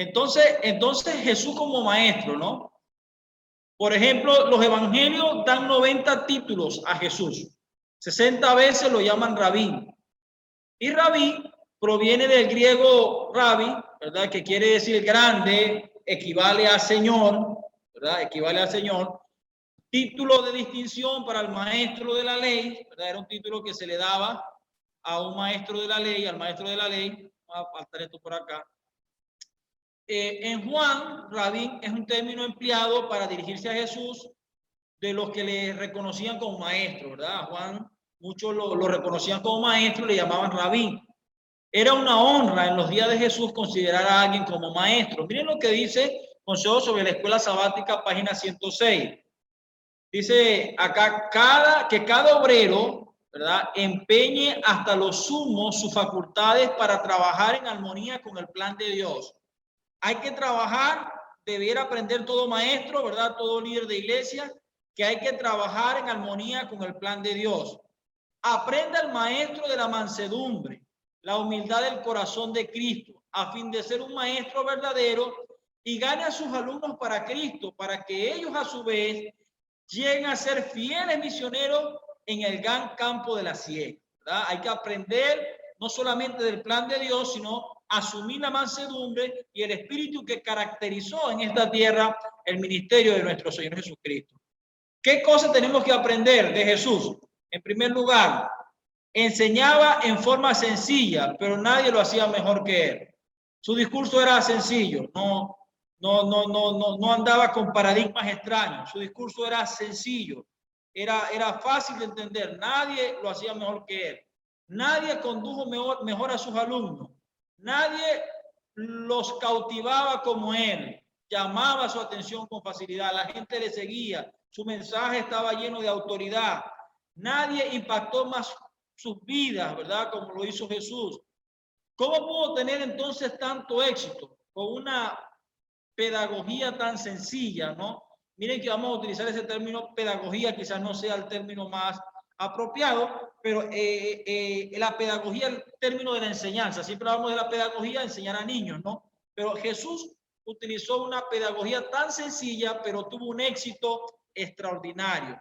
Entonces Jesús como maestro, ¿no? Por ejemplo, los evangelios dan 90 títulos a Jesús. 60 veces lo llaman rabí. Y rabí proviene del griego rabi, ¿verdad? Que quiere decir grande, equivale a señor, ¿verdad? Equivale al señor. Título de distinción para el maestro de la ley, ¿verdad? Era un título que se le daba a un maestro de la ley, al maestro de la ley. Vamos a pasar esto por acá. En Juan, rabí es un término empleado para dirigirse a Jesús de los que le reconocían como maestro, ¿verdad? Juan, muchos lo reconocían como maestro, le llamaban rabí. Era una honra en los días de Jesús considerar a alguien como maestro. Miren lo que dice Consejo sobre la Escuela Sabática, página 106. Dice acá, cada obrero, ¿verdad?, empeñe hasta lo sumo sus facultades para trabajar en armonía con el plan de Dios. Hay que trabajar, debiera aprender todo maestro, ¿verdad?, todo líder de iglesia, que hay que trabajar en armonía con el plan de Dios. Aprenda el maestro de la mansedumbre, la humildad del corazón de Cristo, a fin de ser un maestro verdadero y gane a sus alumnos para Cristo, para que ellos a su vez lleguen a ser fieles misioneros en el gran campo de la siega, ¿verdad? Hay que aprender no solamente del plan de Dios, sino asumir la mansedumbre y el espíritu que caracterizó en esta tierra el ministerio de nuestro Señor Jesucristo. ¿Qué cosas tenemos que aprender de Jesús? En primer lugar, enseñaba en forma sencilla, pero nadie lo hacía mejor que él. Su discurso era sencillo, no andaba con paradigmas extraños. Su discurso era sencillo, era fácil de entender. Nadie lo hacía mejor que él. Nadie condujo mejor a sus alumnos. Nadie los cautivaba como él. Llamaba su atención con facilidad. La gente le seguía. Su mensaje estaba lleno de autoridad. Nadie impactó más sus vidas, ¿verdad?, como lo hizo Jesús. ¿Cómo pudo tener entonces tanto éxito con una pedagogía tan sencilla, ¿no? Miren que vamos a utilizar ese término pedagogía, quizás no sea el término más apropiado, pero la pedagogía, el término de la enseñanza, siempre hablamos de la pedagogía, enseñar a niños, ¿no? Pero Jesús utilizó una pedagogía tan sencilla, pero tuvo un éxito extraordinario.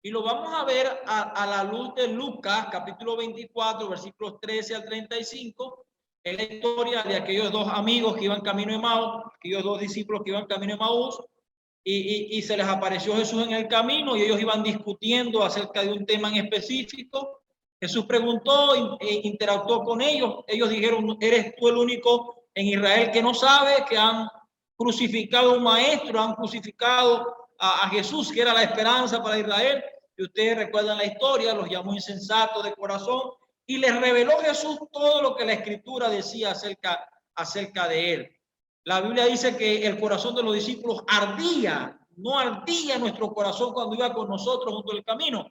Y lo vamos a ver a la luz de Lucas, capítulo 24, versículos 13 al 35. Es la historia de aquellos dos amigos que iban camino de Maús, aquellos dos discípulos que iban camino de Maús, y se les apareció Jesús en el camino y ellos iban discutiendo acerca de un tema en específico. Jesús preguntó, interactuó con ellos. Ellos dijeron, ¿eres tú el único en Israel que no sabe que han crucificado a un maestro, han crucificado a Jesús, que era la esperanza para Israel? Y ustedes recuerdan la historia, los llamó insensatos de corazón y les reveló Jesús todo lo que la Escritura decía acerca de él. La Biblia dice que el corazón de los discípulos ardía, no ardía nuestro corazón cuando iba con nosotros junto al camino.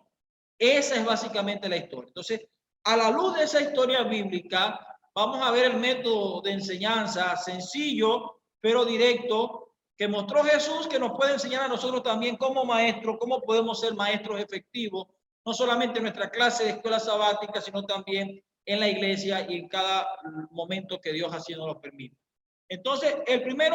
Esa es básicamente la historia. Entonces, a la luz de esa historia bíblica, vamos a ver el método de enseñanza sencillo, pero directo, que mostró Jesús, que nos puede enseñar a nosotros también como maestros, cómo podemos ser maestros efectivos, no solamente en nuestra clase de escuela sabática, sino también en la iglesia y en cada momento que Dios así nos lo permite. Entonces, el primer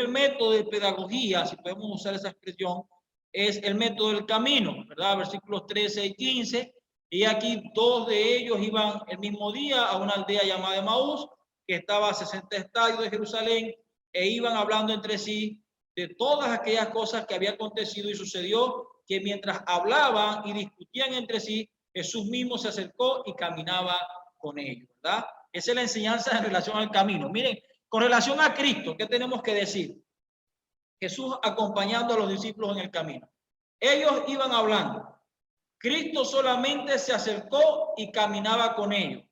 método de pedagogía, si podemos usar esa expresión, es el método del camino, ¿verdad? Versículos 13 y 15. Y aquí dos de ellos iban el mismo día a una aldea llamada Emaús, que estaba a 60 estadios de Jerusalén, e iban hablando entre sí de todas aquellas cosas que había acontecido, y sucedió que mientras hablaban y discutían entre sí, Jesús mismo se acercó y caminaba con ellos, ¿verdad? Esa es la enseñanza en relación al camino. Miren, con relación a Cristo, ¿qué tenemos que decir? Jesús acompañando a los discípulos en el camino. Ellos iban hablando. Cristo solamente se acercó y caminaba con ellos.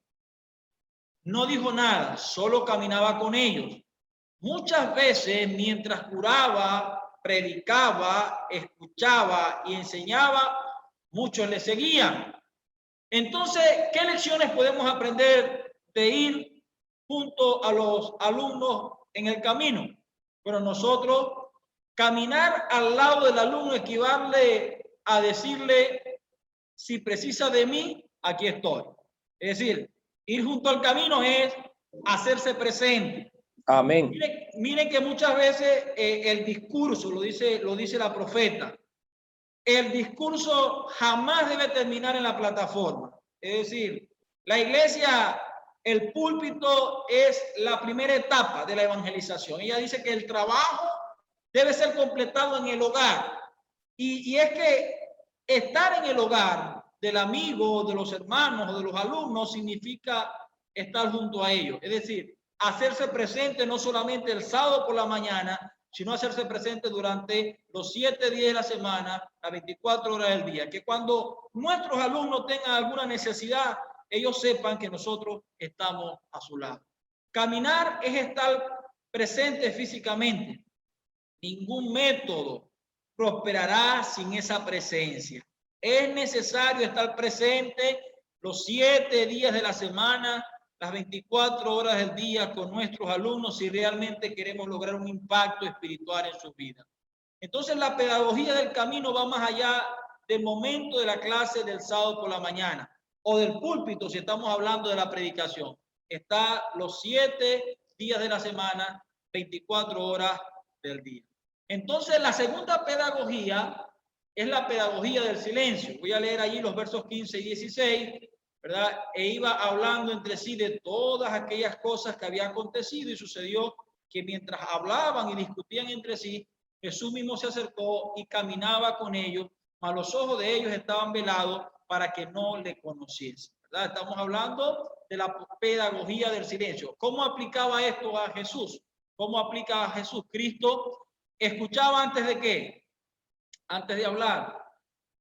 No dijo nada, solo caminaba con ellos. Muchas veces, mientras curaba, predicaba, escuchaba y enseñaba, muchos le seguían. Entonces, ¿qué lecciones podemos aprender de ir junto a los alumnos en el camino? Pero nosotros, caminar al lado del alumno equivale a decirle, si precisa de mí, aquí estoy. Es decir, ir junto al camino es hacerse presente. Amén. Miren que muchas veces el discurso, lo dice la profeta, el discurso jamás debe terminar en la plataforma. Es decir, la iglesia, el púlpito es la primera etapa de la evangelización. Ella dice que el trabajo debe ser completado en el hogar. Y es que estar en el hogar del amigo, de los hermanos o de los alumnos significa estar junto a ellos. Es decir, hacerse presente no solamente el sábado por la mañana, sino hacerse presente durante los 7 días de la semana, las 24 horas del día. Que cuando nuestros alumnos tengan alguna necesidad, ellos sepan que nosotros estamos a su lado. Caminar es estar presente físicamente. Ningún método prosperará sin esa presencia. Es necesario estar presente los 7 días de la semana, las 24 horas del día con nuestros alumnos si realmente queremos lograr un impacto espiritual en sus vidas. Entonces la pedagogía del camino va más allá del momento de la clase del sábado por la mañana o del púlpito si estamos hablando de la predicación. Está los 7 días de la semana, 24 horas del día. Entonces la segunda pedagogía es la pedagogía del silencio. Voy a leer allí los versos 15 y 16, ¿verdad? E iba hablando entre sí de todas aquellas cosas que había acontecido y sucedió que mientras hablaban y discutían entre sí, Jesús mismo se acercó y caminaba con ellos, mas los ojos de ellos estaban velados para que no le conociesen, ¿verdad? Estamos hablando de la pedagogía del silencio. ¿Cómo aplicaba esto a Jesús? ¿Cómo aplica a Jesús? Cristo escuchaba antes de qué, antes de hablar.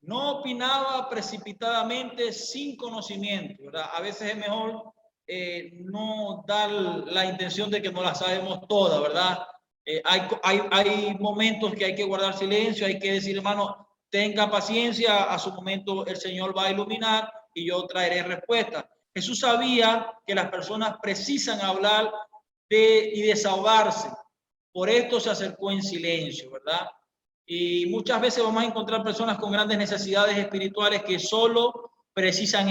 No opinaba precipitadamente sin conocimiento, ¿verdad? A veces es mejor no dar la intención de que no la sabemos toda, ¿verdad? Hay momentos que hay que guardar silencio, hay que decir, hermano, tenga paciencia, a su momento el Señor va a iluminar y yo traeré respuesta. Jesús sabía que las personas precisan hablar y desahogarse. Por esto se acercó en silencio, ¿verdad? Y muchas veces vamos a encontrar personas con grandes necesidades espirituales que solo precisan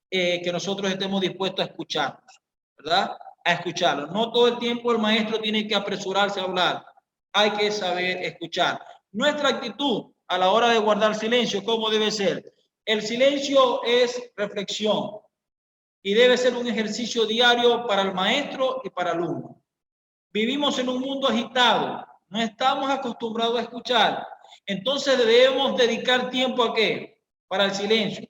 que nosotros estemos dispuestos a escucharlos, ¿verdad? A escucharlos. No todo el tiempo el maestro tiene que apresurarse a hablar. Hay que saber escuchar. Nuestra actitud a la hora de guardar silencio, ¿cómo debe ser? El silencio es reflexión y debe ser un ejercicio diario para el maestro y para el alumno. Vivimos en un mundo agitado, no estamos acostumbrados a escuchar. Entonces debemos dedicar tiempo ¿a qué? Para el silencio.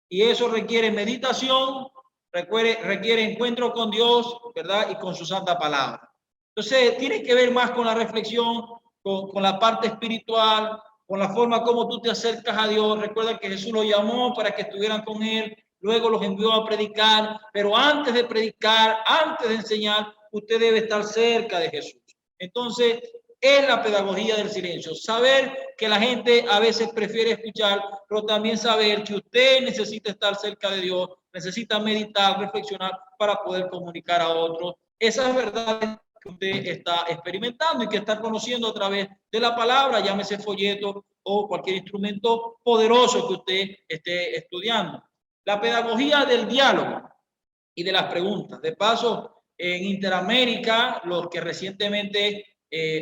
Y eso requiere meditación, requiere encuentro con Dios, ¿verdad? Y con su santa palabra. Entonces tiene que ver más con la reflexión, con la parte espiritual, con la forma como tú te acercas a Dios. Recuerda que Jesús los llamó para que estuvieran con Él, luego los envió a predicar, pero antes de predicar, antes de enseñar, usted debe estar cerca de Jesús. Entonces, es la pedagogía del silencio. Saber que la gente a veces prefiere escuchar, pero también saber que usted necesita estar cerca de Dios, necesita meditar, reflexionar para poder comunicar a otros esas verdades que usted está experimentando y que está conociendo a través de la palabra, llámese folleto o cualquier instrumento poderoso que usted esté estudiando. La pedagogía del diálogo y de las preguntas. De paso, en Interamérica, los que recientemente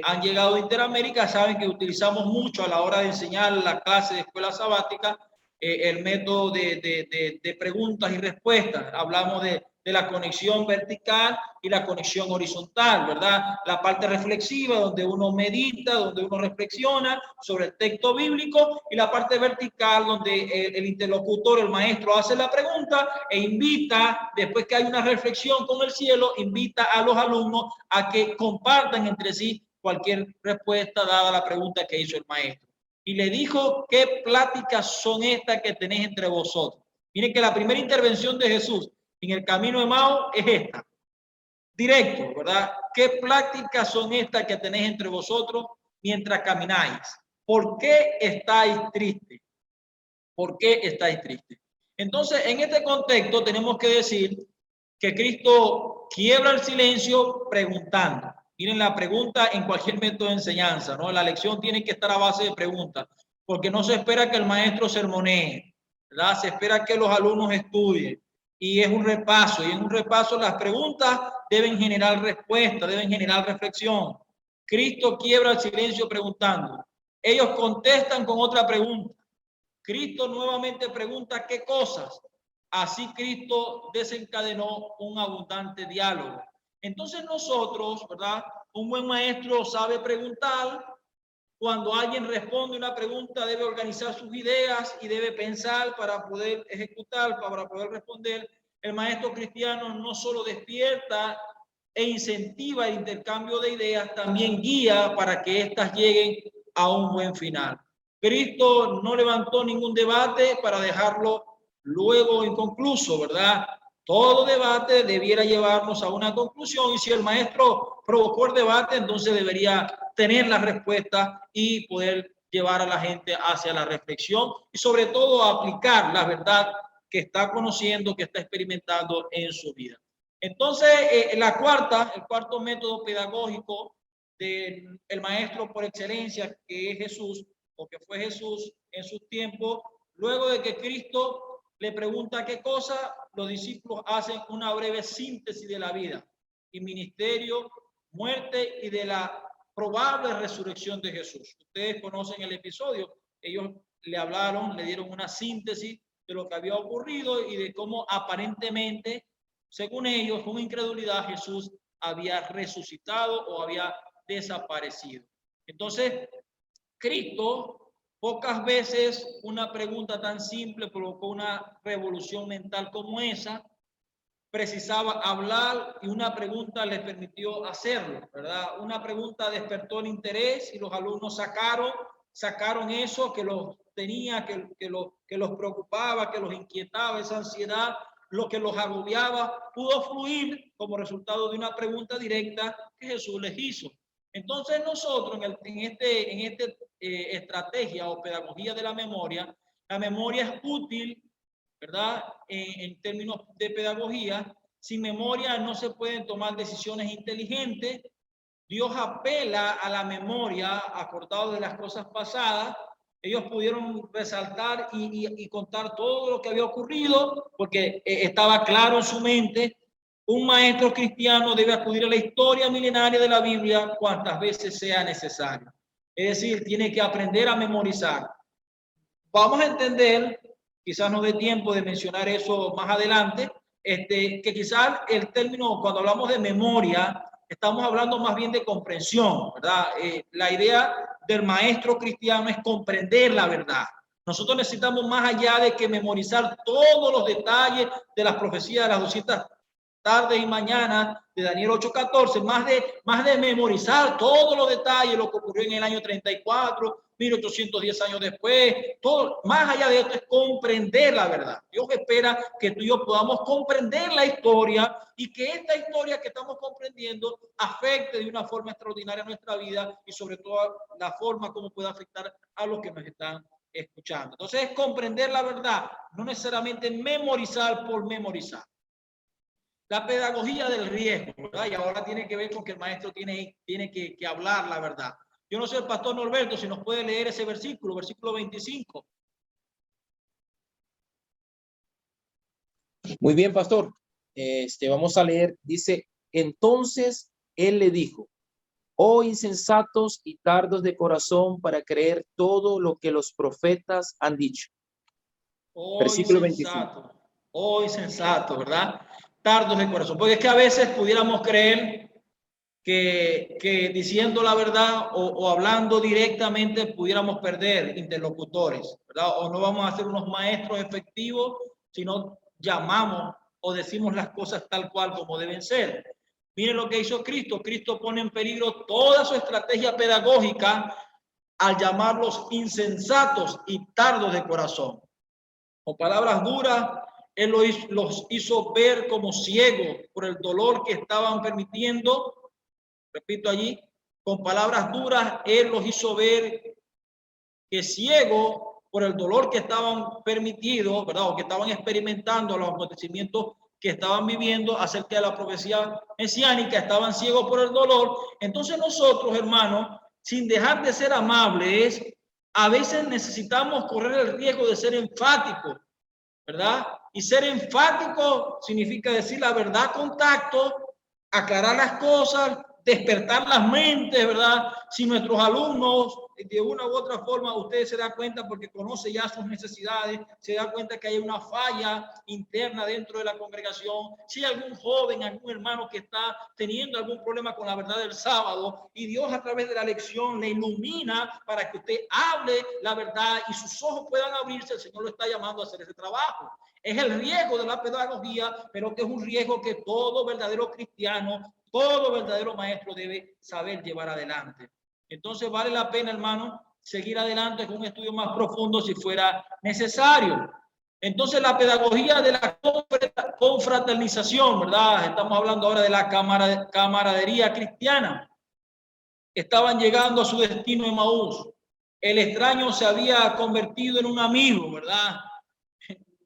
han llegado a Interamérica saben que utilizamos mucho a la hora de enseñar la clase de escuela sabática el método de preguntas y respuestas. Hablamos de la conexión vertical y la conexión horizontal, ¿verdad? La parte reflexiva, donde uno medita, donde uno reflexiona sobre el texto bíblico, y la parte vertical, donde el interlocutor, el maestro, hace la pregunta e invita, después que hay una reflexión con el cielo, invita a los alumnos a que compartan entre sí cualquier respuesta dada a la pregunta que hizo el maestro. Y le dijo, ¿qué pláticas son estas que tenéis entre vosotros? Miren que la primera intervención de Jesús en el camino de Emmaus es esta, directo, ¿verdad? ¿Qué pláticas son estas que tenéis entre vosotros mientras camináis? ¿Por qué estáis tristes? ¿Por qué estáis tristes? Entonces, en este contexto tenemos que decir que Cristo quiebra el silencio preguntando. Miren la pregunta en cualquier método de enseñanza, ¿no? La lección tiene que estar a base de preguntas, porque no se espera que el maestro sermonee, ¿verdad? Se espera que los alumnos estudien. y es un repaso, y en un repaso las preguntas deben generar respuesta, deben generar reflexión. Cristo quiebra el silencio preguntando. Ellos contestan con otra pregunta. Cristo nuevamente pregunta qué cosas. Así Cristo desencadenó un abundante diálogo. Entonces nosotros, ¿verdad? Un buen maestro sabe preguntar. Cuando alguien responde una pregunta, debe organizar sus ideas y debe pensar para poder ejecutar, para poder responder. El maestro cristiano no solo despierta e incentiva el intercambio de ideas, también guía para que éstas lleguen a un buen final. Cristo no levantó ningún debate para dejarlo luego inconcluso, ¿verdad? Todo debate debiera llevarnos a una conclusión, y si el maestro provocó el debate, entonces debería tener la respuesta y poder llevar a la gente hacia la reflexión y sobre todo aplicar la verdad que está conociendo, que está experimentando en su vida. Entonces, el cuarto método pedagógico del maestro por excelencia, que es Jesús, o que fue Jesús en sus tiempos, luego de que Cristo le pregunta qué cosa, los discípulos hacen una breve síntesis de la vida y ministerio, muerte y de la probable resurrección de Jesús. Ustedes conocen el episodio, ellos le hablaron, le dieron una síntesis de lo que había ocurrido y de cómo aparentemente, según ellos, con incredulidad, Jesús había resucitado o había desaparecido. Entonces, Cristo, pocas veces una pregunta tan simple provocó una revolución mental como esa. Precisaba hablar y una pregunta les permitió hacerlo, ¿verdad? Una pregunta despertó el interés y los alumnos sacaron eso que los tenía, que los preocupaba, que los inquietaba, esa ansiedad, lo que los agobiaba, pudo fluir como resultado de una pregunta directa que Jesús les hizo. Entonces nosotros en esta estrategia o pedagogía de la memoria es útil, ¿verdad? En términos de pedagogía, sin memoria no se pueden tomar decisiones inteligentes. Dios apela a la memoria, acordado de las cosas pasadas. Ellos pudieron resaltar y contar todo lo que había ocurrido, porque estaba claro en su mente. Un maestro cristiano debe acudir a la historia milenaria de la Biblia cuantas veces sea necesario. Es decir, tiene que aprender a memorizar. Vamos a entender, quizás no dé tiempo de mencionar eso más adelante, que quizás el término, cuando hablamos de memoria, estamos hablando más bien de comprensión, ¿verdad? La idea del maestro cristiano es comprender la verdad. Nosotros necesitamos, más allá de que memorizar todos los detalles de las profecías de las 200 tardes y mañanas de Daniel 8:14, más de memorizar todos los detalles, lo que ocurrió en el año 34, 1810 años después, todo, más allá de esto es comprender la verdad. Dios espera que tú y yo podamos comprender la historia y que esta historia que estamos comprendiendo afecte de una forma extraordinaria nuestra vida y sobre todo la forma como puede afectar a los que nos están escuchando. Entonces es comprender la verdad, no necesariamente memorizar por memorizar. La pedagogía del riesgo, ¿verdad? Y ahora tiene que ver con que el maestro tiene que hablar la verdad. Yo no sé, el pastor Norberto, si nos puede leer ese versículo 25. Muy bien, pastor. Vamos a leer. Dice, entonces él le dijo, oh insensatos y tardos de corazón para creer todo lo que los profetas han dicho. Versículo 25. Oh insensato, ¿verdad? Tardos de corazón. Porque es que a veces pudiéramos creer que diciendo la verdad o hablando directamente pudiéramos perder interlocutores, ¿verdad? O no vamos a ser unos maestros efectivos, sino llamamos o decimos las cosas tal cual como deben ser. Miren lo que hizo Cristo. Cristo pone en peligro toda su estrategia pedagógica al llamarlos insensatos y tardos de corazón. Con palabras duras, Él los hizo ver como ciegos por el dolor que estaban permitiendo. Repito allí, con palabras duras, Él los hizo ver que ciegos por el dolor que estaban permitidos, ¿verdad? O que estaban experimentando los acontecimientos que estaban viviendo acerca de la profecía mesiánica, estaban ciegos por el dolor. Entonces nosotros, hermanos, sin dejar de ser amables, a veces necesitamos correr el riesgo de ser enfáticos, ¿verdad? Y ser enfático significa decir la verdad con tacto, aclarar las cosas, despertar las mentes, ¿verdad? Si nuestros alumnos, de una u otra forma, usted se da cuenta porque conoce ya sus necesidades, se da cuenta que hay una falla interna dentro de la congregación, si hay algún joven, algún hermano que está teniendo algún problema con la verdad del sábado, y Dios a través de la lección le ilumina para que usted hable la verdad y sus ojos puedan abrirse, el Señor lo está llamando a hacer ese trabajo. Es el riesgo de la pedagogía, pero que es un riesgo que todo verdadero cristiano, todo verdadero maestro debe saber llevar adelante. Entonces vale la pena, hermano, seguir adelante con un estudio más profundo si fuera necesario. Entonces la pedagogía de la confraternización, ¿verdad? Estamos hablando ahora de la camaradería cristiana. Estaban llegando a su destino en Emaús. El extraño se había convertido en un amigo, ¿verdad?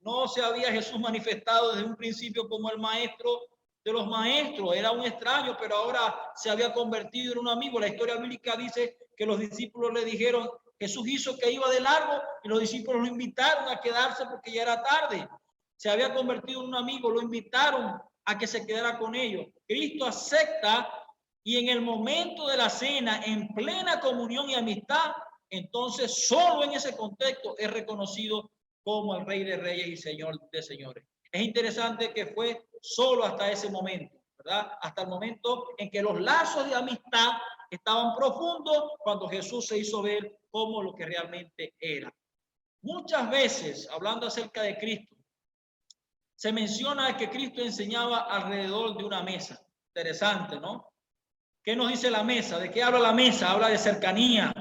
No se había Jesús manifestado desde un principio como el maestro de los maestros, era un extraño, pero ahora se había convertido en un amigo. La historia bíblica dice que los discípulos le dijeron, Jesús hizo que iba de largo y los discípulos lo invitaron a quedarse porque ya era tarde. Se había convertido en un amigo, lo invitaron a que se quedara con ellos. Cristo acepta y en el momento de la cena, en plena comunión y amistad, entonces solo en ese contexto es reconocido como el Rey de Reyes y Señor de Señores. Es interesante que fue solo hasta ese momento, ¿verdad? Hasta el momento en que los lazos de amistad estaban profundos cuando Jesús se hizo ver como lo que realmente era. Muchas veces, hablando acerca de Cristo, se menciona que Cristo enseñaba alrededor de una mesa. Interesante, ¿no? ¿Qué nos dice la mesa? ¿De qué habla la mesa? Habla de cercanía,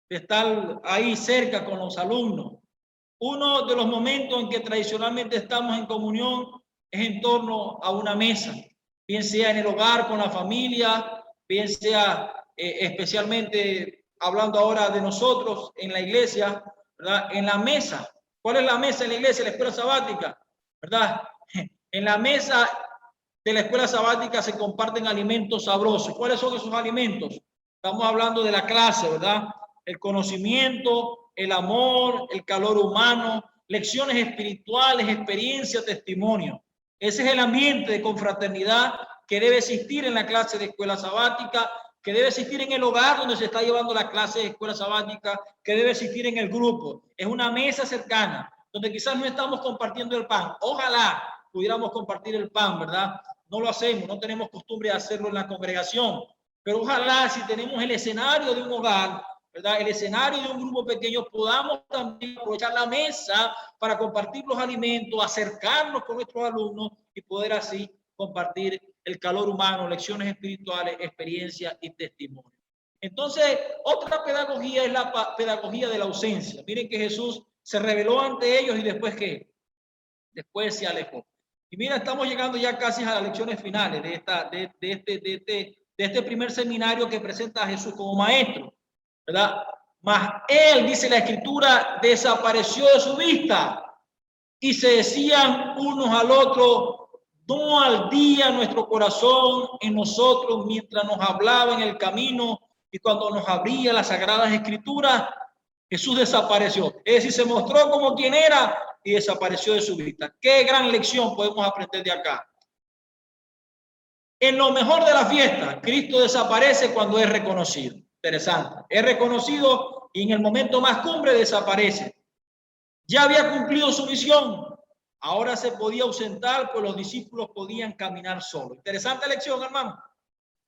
de estar ahí cerca con los alumnos. Uno de los momentos en que tradicionalmente estamos en comunión es en torno a una mesa, bien sea en el hogar con la familia, bien sea especialmente hablando ahora de nosotros en la iglesia, ¿verdad? En la mesa. ¿Cuál es la mesa en la iglesia? La escuela sabática, ¿verdad? En la mesa de la escuela sabática se comparten alimentos sabrosos. ¿Cuáles son esos alimentos? Estamos hablando de la clase, ¿verdad? El conocimiento, el amor, el calor humano, lecciones espirituales, experiencia, testimonio. Ese es el ambiente de confraternidad que debe existir en la clase de escuela sabática, que debe existir en el hogar donde se está llevando la clase de escuela sabática, que debe existir en el grupo. Es una mesa cercana, donde quizás no estamos compartiendo el pan. Ojalá pudiéramos compartir el pan, ¿verdad? No lo hacemos, no tenemos costumbre de hacerlo en la congregación, pero ojalá si tenemos el escenario de un hogar, ¿verdad? El escenario de un grupo pequeño, podamos también aprovechar la mesa para compartir los alimentos, acercarnos con nuestros alumnos y poder así compartir el calor humano, lecciones espirituales, experiencia y testimonio. Entonces, otra pedagogía es la pedagogía de la ausencia. Miren que Jesús se reveló ante ellos y después ¿qué? Después se alejó. Y mira, estamos llegando ya casi a las lecciones finales de este primer seminario que presenta a Jesús como maestro, ¿verdad? Mas él, dice la escritura, desapareció de su vista y se decían unos al otro, no ardía nuestro corazón en nosotros mientras nos hablaba en el camino y cuando nos abría las sagradas escrituras. Jesús desapareció, es decir, se mostró como quien era y desapareció de su vista. Qué gran lección podemos aprender de acá. En lo mejor de la fiesta, Cristo desaparece cuando es reconocido. Interesante. Es reconocido y en el momento más cumbre desaparece. Ya había cumplido su misión. Ahora se podía ausentar, pues los discípulos podían caminar solos. Interesante lección, hermano.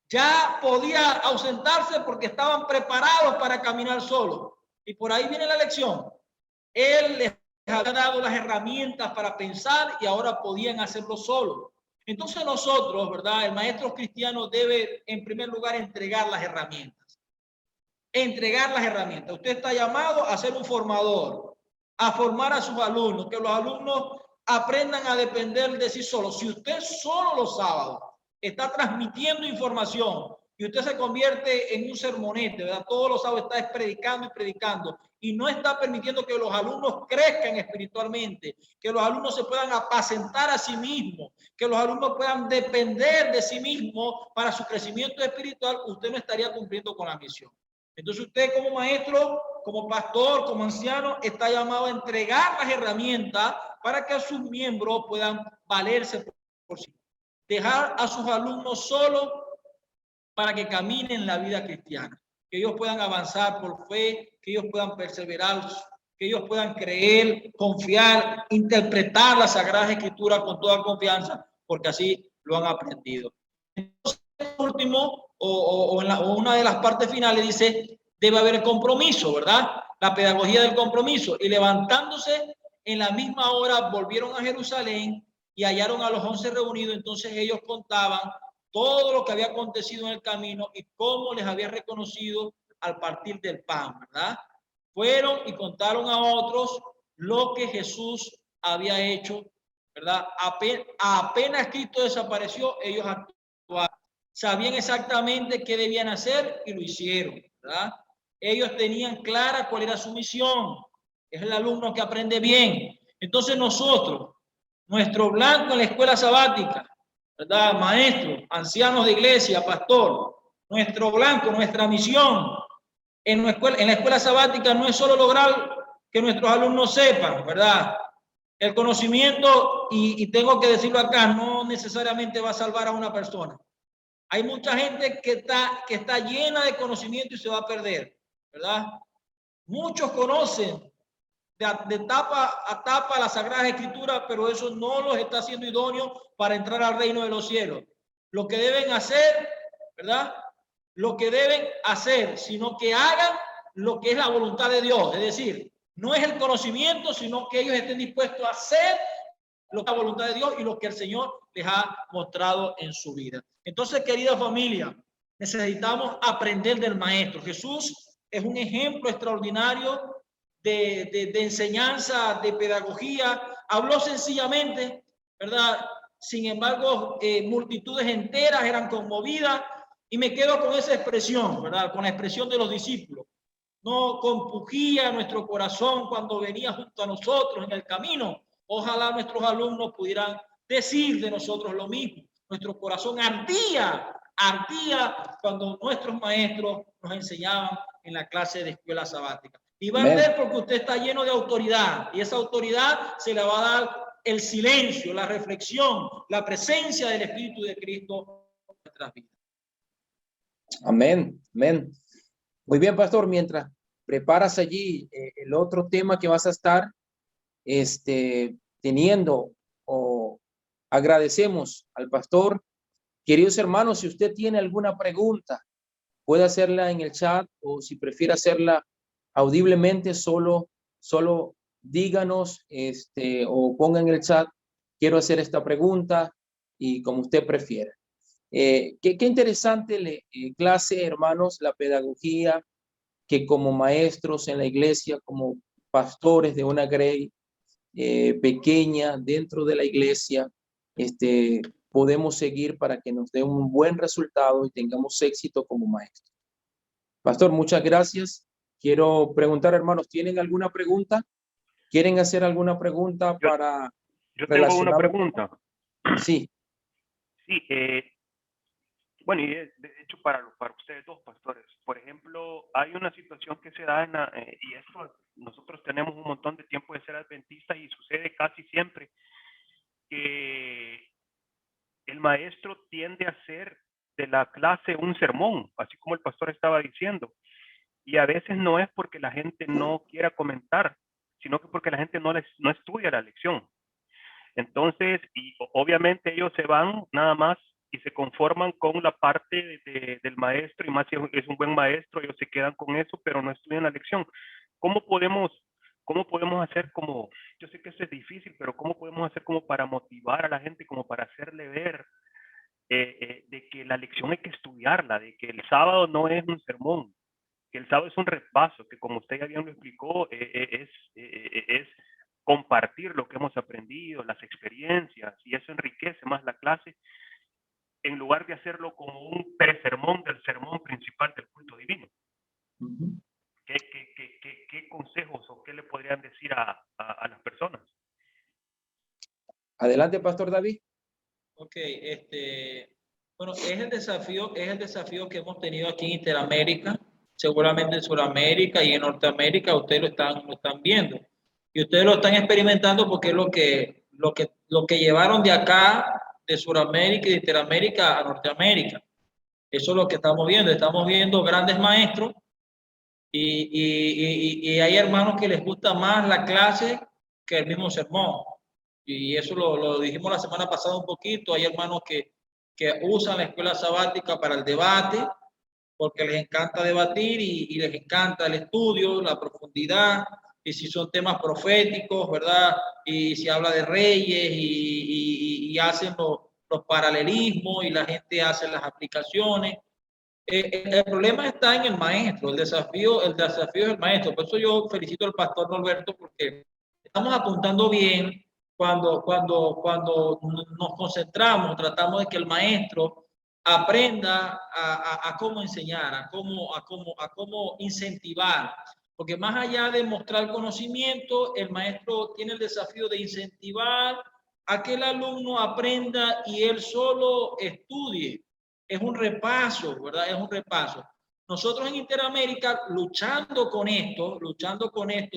Ya podía ausentarse porque estaban preparados para caminar solos. Y por ahí viene la lección. Él les había dado las herramientas para pensar y ahora podían hacerlo solos. Entonces nosotros, ¿verdad? El maestro cristiano debe, en primer lugar, entregar las herramientas. Entregar las herramientas. Usted está llamado a ser un formador, a formar a sus alumnos, que los alumnos aprendan a depender de sí solos. Si usted solo los sábados está transmitiendo información y usted se convierte en un sermonete, ¿verdad? Todos los sábados está predicando y predicando y no está permitiendo que los alumnos crezcan espiritualmente, que los alumnos se puedan apacentar a sí mismos, que los alumnos puedan depender de sí mismos para su crecimiento espiritual, usted no estaría cumpliendo con la misión. Entonces usted como maestro, como pastor, como anciano, está llamado a entregar las herramientas para que sus miembros puedan valerse por sí. Dejar a sus alumnos solos para que caminen la vida cristiana, que ellos puedan avanzar por fe, que ellos puedan perseverar, que ellos puedan creer, confiar, interpretar las Sagradas Escrituras con toda confianza, porque así lo han aprendido. Entonces, último, o una de las partes finales dice, debe haber compromiso, ¿verdad? La pedagogía del compromiso. Y levantándose en la misma hora, volvieron a Jerusalén y hallaron a los 11 reunidos. Entonces ellos contaban todo lo que había acontecido en el camino y cómo les había reconocido al partir del pan, ¿verdad? Fueron y contaron a otros lo que Jesús había hecho, ¿verdad? Apenas Cristo desapareció, ellos actuaron. Sabían exactamente qué debían hacer y lo hicieron, ¿verdad? Ellos tenían clara cuál era su misión. Es el alumno que aprende bien. Entonces nosotros, nuestro blanco en la escuela sabática, ¿verdad? Maestros, ancianos de iglesia, pastor, nuestro blanco, nuestra misión en la escuela sabática no es solo lograr que nuestros alumnos sepan, ¿verdad? El conocimiento, y tengo que decirlo acá, no necesariamente va a salvar a una persona. Hay mucha gente que está llena de conocimiento y se va a perder, ¿verdad? Muchos conocen de tapa a tapa la Sagrada Escritura, pero eso no los está haciendo idóneos para entrar al reino de los cielos. Lo que deben hacer, ¿verdad? Lo que deben hacer, sino que hagan lo que es la voluntad de Dios. Es decir, no es el conocimiento, sino que ellos estén dispuestos a hacer lo que es la voluntad de Dios y lo que el Señor les ha mostrado en su vida. Entonces, querida familia, necesitamos aprender del Maestro. Jesús es un ejemplo extraordinario de enseñanza, de pedagogía. Habló sencillamente, ¿verdad? Sin embargo, multitudes enteras eran conmovidas, y me quedo con esa expresión, ¿verdad? Con la expresión de los discípulos. No compugía nuestro corazón cuando venía junto a nosotros en el camino. Ojalá nuestros alumnos pudieran decir de nosotros lo mismo. Nuestro corazón ardía cuando nuestros maestros nos enseñaban en la clase de escuela sabática. Y va a arder porque usted está lleno de autoridad, y esa autoridad se la va a dar el silencio, la reflexión, la presencia del Espíritu de Cristo en nuestras vidas. Amén, amén. Muy bien, pastor, mientras preparas allí el otro tema que vas a estar teniendo, o agradecemos al pastor. Queridos hermanos, si usted tiene alguna pregunta, puede hacerla en el chat, o si prefiere hacerla audiblemente, solo díganos o ponga en el chat, quiero hacer esta pregunta, y como usted prefiera. Qué interesante clase, hermanos, la pedagogía que como maestros en la iglesia, como pastores de una grey pequeña dentro de la iglesia, podemos seguir para que nos dé un buen resultado y tengamos éxito como maestros. Pastor, muchas gracias. Quiero preguntar, hermanos, ¿tienen alguna pregunta? ¿Quieren hacer alguna pregunta para yo tengo una pregunta. Sí. Sí, bueno, y de hecho para ustedes dos, pastores. Por ejemplo, hay una situación que se da y esto, nosotros tenemos un montón de tiempo de ser adventistas, y sucede casi siempre que el maestro tiende a hacer de la clase un sermón, así como el pastor estaba diciendo. Y a veces no es porque la gente no quiera comentar, sino que porque la gente no estudia la lección. Entonces, y obviamente ellos se van nada más y se conforman con la parte del maestro, y más si es un buen maestro, ellos se quedan con eso, pero no estudian la lección. ¿Cómo podemos hacer como, yo sé que eso es difícil, pero cómo podemos hacer como para motivar a la gente, como para hacerle ver de que la lección hay que estudiarla, de que el sábado no es un sermón, que el sábado es un repaso, que como usted ya bien lo explicó, es compartir lo que hemos aprendido, las experiencias, y eso enriquece más la clase, en lugar de hacerlo como un presermón del sermón principal del culto divino? Uh-huh. ¿Qué consejos o qué le podrían decir a las personas? Adelante, pastor David. Ok, bueno, es el desafío que hemos tenido aquí en Interamérica, seguramente en Sudamérica y en Norteamérica ustedes lo están viendo. Y ustedes lo están experimentando porque es lo que llevaron de acá, de Sudamérica y de Interamérica a Norteamérica. Eso es lo que estamos viendo. Estamos viendo grandes maestros y hay hermanos que les gusta más la clase que el mismo sermón. Y eso lo dijimos la semana pasada un poquito. Hay hermanos que usan la escuela sabática para el debate, porque les encanta debatir y les encanta el estudio, la profundidad, y si son temas proféticos, ¿verdad? Y si habla de reyes y hacen los paralelismos y la gente hace las aplicaciones. El problema está en el maestro, el desafío es el maestro. Por eso yo felicito al pastor Norberto, porque estamos apuntando bien cuando nos concentramos, tratamos de que el maestro aprenda a cómo enseñar, a cómo incentivar. Porque más allá de mostrar conocimiento, el maestro tiene el desafío de incentivar a que el alumno aprenda y él solo estudie. Es un repaso, ¿verdad? Es un repaso. Nosotros en Interamérica, luchando con esto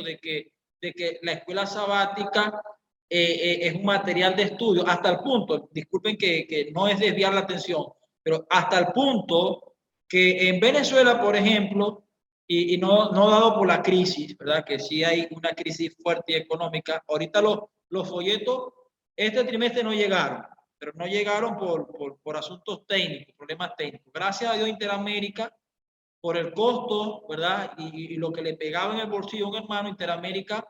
de que la escuela sabática es un material de estudio, hasta el punto, disculpen que no es desviar la atención, pero hasta el punto que en Venezuela, por ejemplo, y no dado por la crisis, ¿verdad? Que sí hay una crisis fuerte y económica. Ahorita los folletos este trimestre no llegaron, pero no llegaron por asuntos técnicos, problemas técnicos. Gracias a Dios Interamérica, por el costo, ¿verdad? Y lo que le pegaba en el bolsillo a un hermano, Interamérica,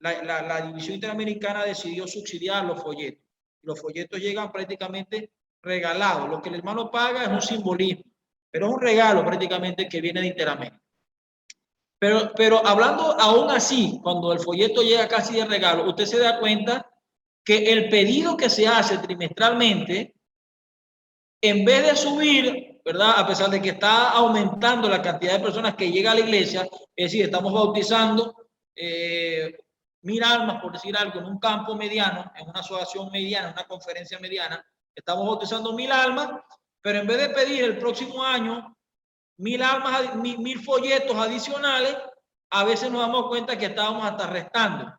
la división interamericana decidió subsidiar los folletos. Los folletos llegan prácticamente regalados. Lo que el hermano paga es un simbolismo, pero es un regalo prácticamente que viene de Interamérica. Pero hablando aún así, cuando el folleto llega casi de regalo, usted se da cuenta que el pedido que se hace trimestralmente, en vez de subir, ¿verdad? A pesar de que está aumentando la cantidad de personas que llega a la iglesia, es decir, estamos bautizando 1000 almas, por decir algo, en un campo mediano, en una asociación mediana, en una conferencia mediana, estamos bautizando 1000 almas, pero en vez de pedir el próximo año 1000 almas, 1000 folletos adicionales, a veces nos damos cuenta que estábamos hasta restando.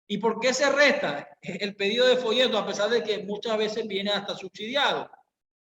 ¿Y por qué se resta el pedido de folletos a pesar de que muchas veces viene hasta subsidiado?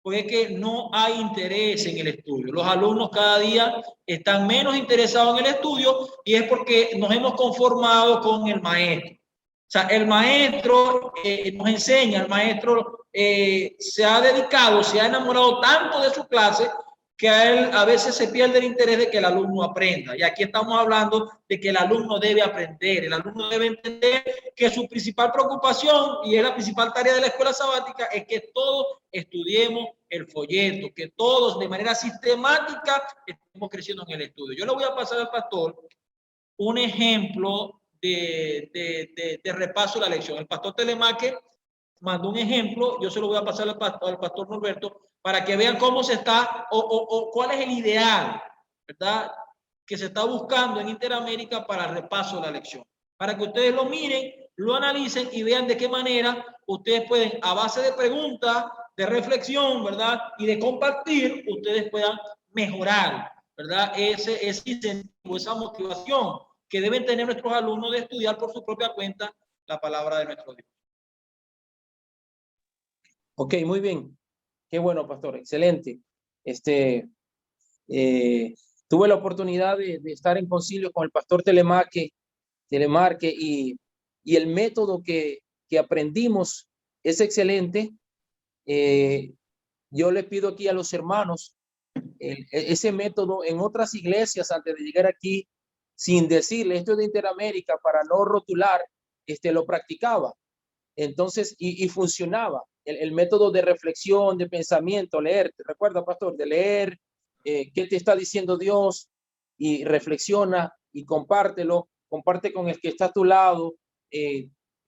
Pues es que no hay interés en el estudio. Los alumnos cada día están menos interesados en el estudio y es porque nos hemos conformado con el maestro. O sea, el maestro nos enseña, el maestro se ha dedicado, se ha enamorado tanto de su clase que a él a veces se pierde el interés de que el alumno aprenda. Y aquí estamos hablando de que el alumno debe aprender, el alumno debe entender que su principal preocupación, y es la principal tarea de la escuela sabática, es que todos estudiemos el folleto, que todos de manera sistemática estemos creciendo en el estudio. Yo le voy a pasar al pastor un ejemplo de repaso de la lección. El pastor Telemaque mandó un ejemplo, yo se lo voy a pasar al pastor Norberto, para que vean cómo se está o cuál es el ideal, ¿verdad? Que se está buscando en Interamérica para el repaso de la lección. Para que ustedes lo miren, lo analicen y vean de qué manera ustedes pueden, a base de preguntas, de reflexión, ¿verdad? Y de compartir, ustedes puedan mejorar, ¿verdad? Ese incentivo, esa motivación que deben tener nuestros alumnos de estudiar por su propia cuenta la palabra de nuestro Dios. Ok, muy bien. Qué bueno, pastor. Excelente. Tuve la oportunidad de estar en concilio con el pastor Telemarque y el método que aprendimos es excelente. Yo le pido aquí a los hermanos ese método en otras iglesias antes de llegar aquí, sin decirle esto de Interamérica para no rotular, lo practicaba. Entonces, y funcionaba. El método de reflexión, de pensamiento, leer, ¿te recuerdas, pastor? De leer qué te está diciendo Dios y reflexiona y compártelo, comparte con el que está a tu lado,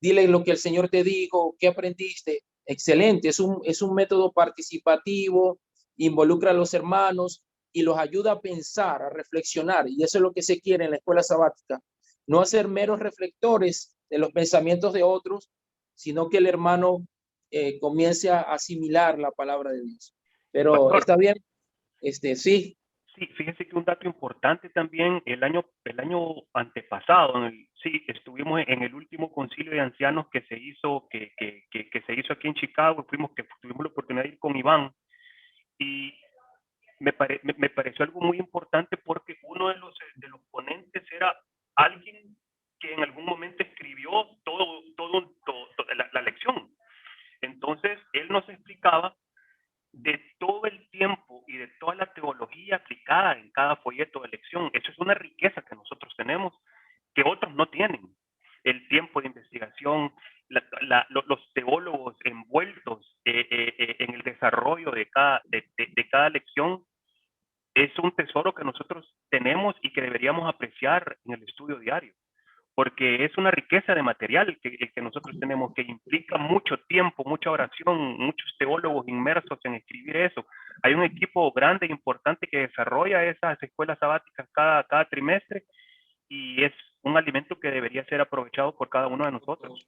dile lo que el Señor te dijo, qué aprendiste. Excelente, es un método participativo, involucra a los hermanos y los ayuda a pensar, a reflexionar, y eso es lo que se quiere en la escuela sabática, no hacer meros reflectores de los pensamientos de otros, sino que el hermano comience a asimilar la palabra de Dios. Pero pastor, está bien, sí. Sí, fíjese que un dato importante también, el año antepasado, sí, estuvimos en el último concilio de ancianos que se hizo, que se hizo aquí en Chicago, tuvimos la oportunidad de ir con Iván, y me pareció algo muy importante porque uno de los ponentes era alguien que en algún momento escribió toda la lección. Entonces, él nos explicaba de todo el tiempo y de toda la teología aplicada en cada folleto de lección. Eso es una riqueza que nosotros tenemos, que otros no tienen. El tiempo de investigación, los teólogos envueltos en el desarrollo de cada lección, es un tesoro que nosotros tenemos y que deberíamos apreciar en el estudio diario, porque es una riqueza de material que nosotros tenemos, que implica mucho tiempo, mucha oración, muchos teólogos inmersos en escribir eso. Hay un equipo grande e importante que desarrolla esas escuelas sabáticas cada trimestre, y es un alimento que debería ser aprovechado por cada uno de nosotros.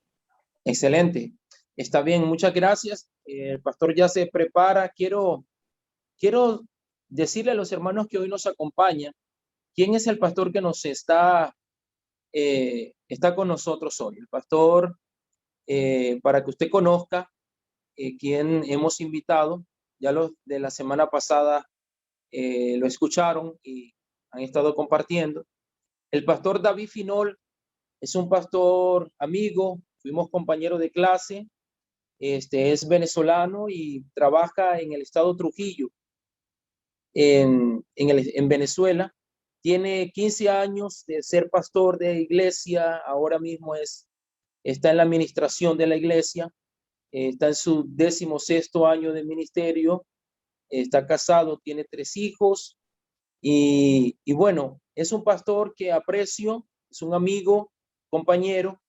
Excelente. Está bien, muchas gracias. El pastor ya se prepara. Quiero decirle a los hermanos que hoy nos acompañan, ¿quién es el pastor que nos está con nosotros hoy? El pastor, para que usted conozca quién hemos invitado, ya los de la semana pasada lo escucharon y han estado compartiendo. El pastor David Finol es un pastor amigo, fuimos compañeros de clase, es venezolano y trabaja en el estado Trujillo, en Venezuela. Tiene 15 años de ser pastor de iglesia, ahora mismo está en la administración de la iglesia, está en su 16º año de ministerio, está casado, tiene 3 hijos y bueno, es un pastor que aprecio, es un amigo, compañero,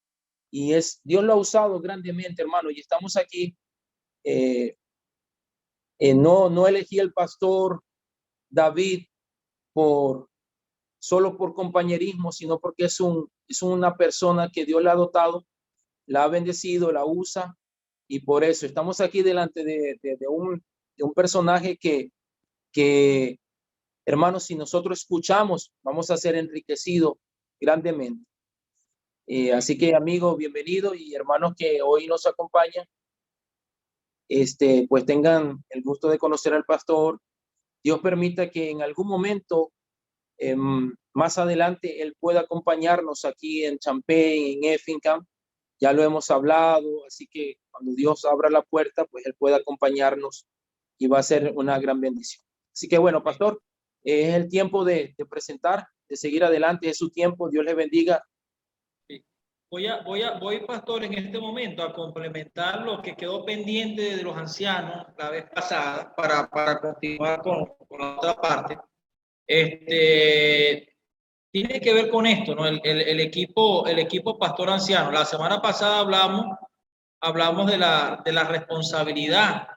y Dios lo ha usado grandemente, hermano, y estamos aquí. No elegí el pastor David solo por compañerismo, sino porque es una persona que Dios le ha dotado, la ha bendecido, la usa, y por eso estamos aquí delante de un personaje que, hermanos, si nosotros escuchamos, vamos a ser enriquecidos grandemente. Así que, amigos, bienvenidos, y hermanos que hoy nos acompañan, pues tengan el gusto de conocer al pastor. Dios permita que en algún momento más adelante él pueda acompañarnos aquí en Champaign, en Effingham. Ya lo hemos hablado, así que cuando Dios abra la puerta, pues él puede acompañarnos y va a ser una gran bendición. Así que bueno, pastor, es el tiempo de presentar, de seguir adelante, es su tiempo. Dios le bendiga. Voy, pastor, en este momento a complementar lo que quedó pendiente de los ancianos la vez pasada para continuar con la otra parte. Tiene que ver con esto, ¿no? El equipo pastor anciano. La semana pasada hablamos de la responsabilidad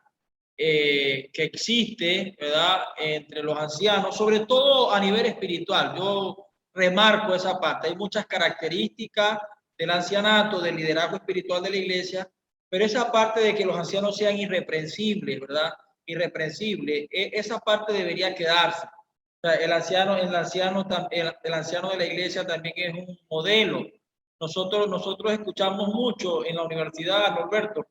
que existe, ¿verdad?, entre los ancianos, sobre todo a nivel espiritual. Yo remarco esa parte. Hay muchas características del ancianato, del liderazgo espiritual de la iglesia, pero esa parte de que los ancianos sean irreprensibles, ¿verdad? Irreprensibles, esa parte debería quedarse. O sea, el anciano de la iglesia también es un modelo. Nosotros escuchamos mucho en la universidad, Norberto,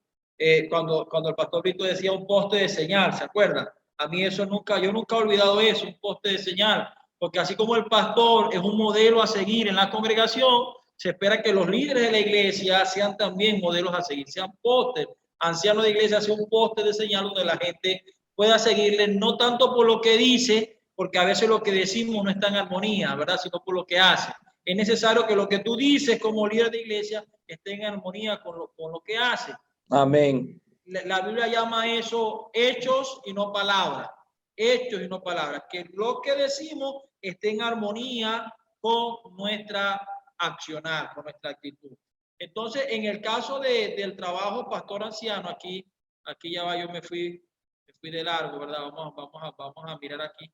cuando el pastor Vito decía un poste de señal, ¿se acuerdan? A mí yo nunca he olvidado eso, un poste de señal, porque así como el pastor es un modelo a seguir en la congregación, se espera que los líderes de la iglesia sean también modelos a seguir, sean postes, ancianos de iglesia, sea un poste de señal donde la gente pueda seguirle, no tanto por lo que dice, porque a veces lo que decimos no está en armonía, ¿verdad?, sino por lo que hace. Es necesario que lo que tú dices como líder de iglesia esté en armonía con lo que hace. Amén. La Biblia llama eso hechos y no palabras. Hechos y no palabras. Que lo que decimos esté en armonía con nuestra accionar, con nuestra actitud. Entonces, en el caso del trabajo pastor anciano, aquí ya va, yo me fui de largo, ¿verdad? Vamos a mirar aquí.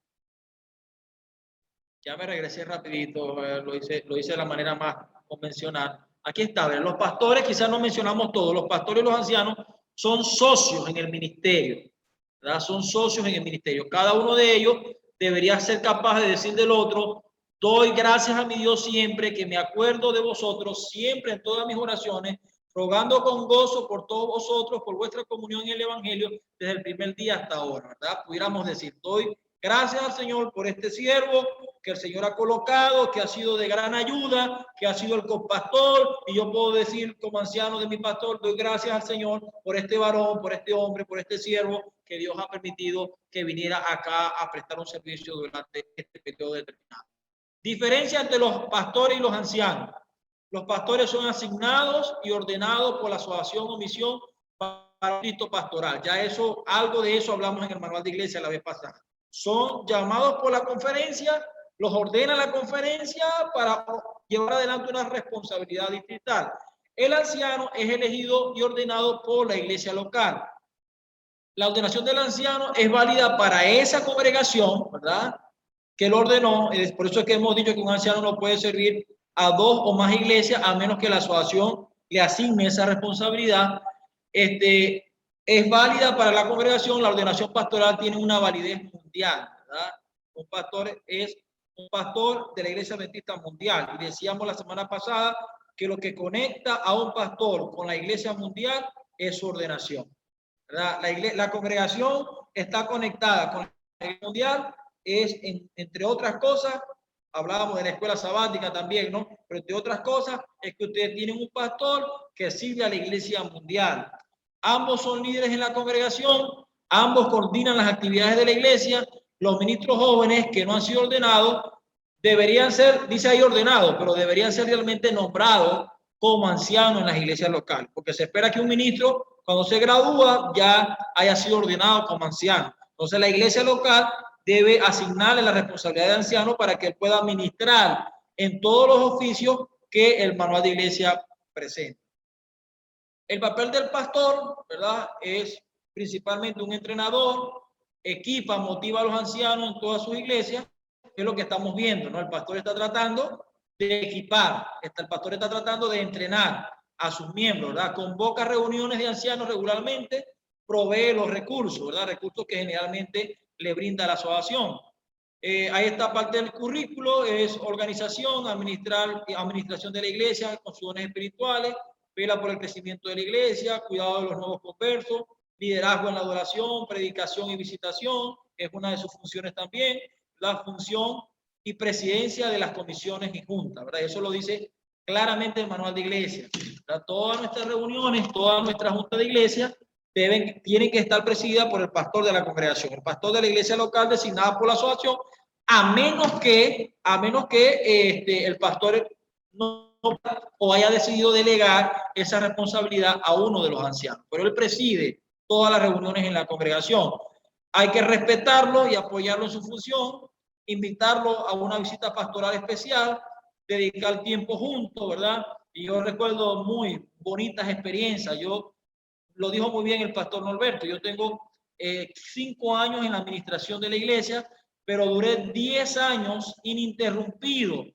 Ya me regresé rapidito, lo hice de la manera más convencional. Aquí está, ¿verdad? Los pastores, quizás no mencionamos todos, los pastores y los ancianos son socios en el ministerio, ¿verdad? Son socios en el ministerio. Cada uno de ellos debería ser capaz de decir del otro: doy gracias a mi Dios siempre que me acuerdo de vosotros, siempre en todas mis oraciones, rogando con gozo por todos vosotros, por vuestra comunión en el Evangelio, desde el primer día hasta ahora, ¿verdad? Pudiéramos decir: doy gracias al Señor por este siervo que el Señor ha colocado, que ha sido de gran ayuda, que ha sido el copastor, y yo puedo decir como anciano de mi pastor: doy gracias al Señor por este varón, por este hombre, por este siervo que Dios ha permitido que viniera acá a prestar un servicio durante este periodo determinado. Diferencia entre los pastores y los ancianos. Los pastores son asignados y ordenados por la asociación o misión para un Cristo pastoral. Ya eso, algo de eso hablamos en el manual de iglesia la vez pasada. Son llamados por la conferencia, los ordena la conferencia para llevar adelante una responsabilidad distrital. El anciano es elegido y ordenado por la iglesia local. La ordenación del anciano es válida para esa congregación, ¿verdad?, que lo ordenó. Por eso es que hemos dicho que un anciano no puede servir a 2 o más iglesias a menos que la asociación le asigne esa responsabilidad. Es válida para la congregación. La ordenación pastoral tiene una validez mundial, ¿verdad? Un pastor es un pastor de la Iglesia Adventista Mundial. Y decíamos la semana pasada que lo que conecta a un pastor con la Iglesia Mundial es su ordenación, ¿verdad? La congregación está conectada con la Iglesia Mundial, entre otras cosas, hablábamos de la escuela sabática también, ¿no? Pero entre otras cosas es que ustedes tienen un pastor que sirve a la Iglesia Mundial. Ambos son líderes en la congregación, ambos coordinan las actividades de la iglesia. Los ministros jóvenes que no han sido ordenados deberían ser, dice ahí ordenados, pero deberían ser realmente nombrados como ancianos en las iglesias locales, porque se espera que un ministro, cuando se gradúa, ya haya sido ordenado como anciano. Entonces la iglesia local debe asignarle la responsabilidad de anciano para que él pueda administrar en todos los oficios que el manual de iglesia presenta. El papel del pastor, ¿verdad?, es principalmente un entrenador, equipa, motiva a los ancianos en todas sus iglesias, que es lo que estamos viendo, ¿no? El pastor está tratando de equipar, el pastor está tratando de entrenar a sus miembros, ¿verdad? Convoca reuniones de ancianos regularmente, provee los recursos, ¿verdad? Recursos que generalmente le brinda la asociación. Ahí está parte del currículo, es organización, administración de la iglesia con sus dones espirituales, vela por el crecimiento de la iglesia, cuidado de los nuevos conversos, liderazgo en la adoración, predicación y visitación, es una de sus funciones también, la función y presidencia de las comisiones y juntas, ¿verdad? Eso lo dice claramente el manual de iglesia, ¿verdad? Todas nuestras reuniones, todas nuestras juntas de iglesia tienen que estar presididas por el pastor de la congregación, el pastor de la iglesia local designado por la asociación, a menos que el pastor no o haya decidido delegar esa responsabilidad a uno de los ancianos, pero él preside todas las reuniones en la congregación. Hay que respetarlo y apoyarlo en su función, invitarlo a una visita pastoral especial, dedicar tiempo juntos, ¿verdad? Y yo recuerdo muy bonitas experiencias. Lo dijo muy bien el pastor Norberto, yo tengo 5 años en la administración de la iglesia, pero duré 10 años ininterrumpido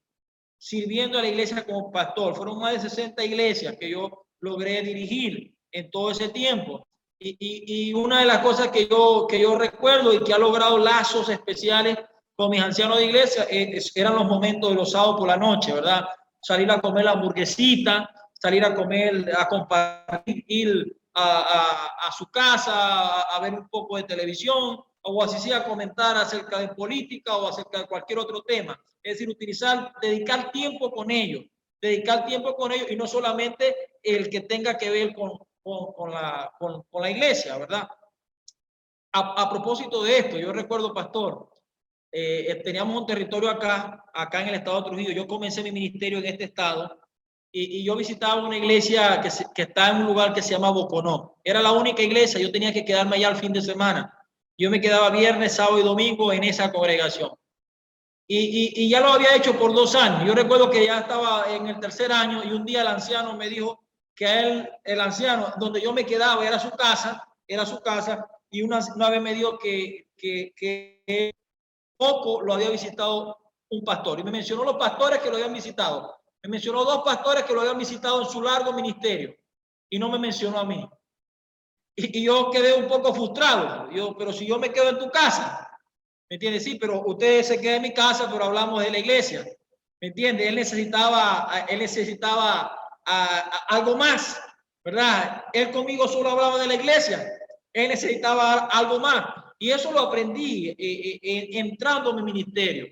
sirviendo a la iglesia como pastor. Fueron más de 60 iglesias que yo logré dirigir en todo ese tiempo. Y una de las cosas que yo recuerdo y que ha logrado lazos especiales con mis ancianos de iglesia eran los momentos de los sábados por la noche, ¿verdad? Salir a comer la hamburguesita, salir a comer, a compartir, ir a su casa, a ver un poco de televisión, o así sea comentar acerca de política o acerca de cualquier otro tema. Es decir, dedicar tiempo con ellos y no solamente el que tenga que ver con la iglesia, ¿verdad? A propósito de esto, yo recuerdo, pastor, teníamos un territorio acá en el estado de Trujillo. Yo comencé mi ministerio en este estado y yo visitaba una iglesia que está en un lugar que se llama Boconó. Era la única iglesia, yo tenía que quedarme allá al fin de semana. Yo me quedaba viernes, sábado y domingo en esa congregación. Y ya lo había hecho por 2 años. Yo recuerdo que ya estaba en el 3er año y un día el anciano me dijo que a él, el anciano, donde yo me quedaba era su casa, y una vez me dijo que poco lo había visitado un pastor. Y me mencionó los pastores que lo habían visitado. Me mencionó 2 pastores que lo habían visitado en su largo ministerio y no me mencionó a mí. Y yo quedé un poco frustrado. Pero si yo me quedo en tu casa, ¿Me entiende? Sí, pero usted se queda en mi casa, pero hablamos de la iglesia. ¿Me entiende? Él necesitaba algo más, ¿verdad? Él conmigo solo hablaba de la iglesia. Él necesitaba algo más. Y eso lo aprendí entrando en mi ministerio,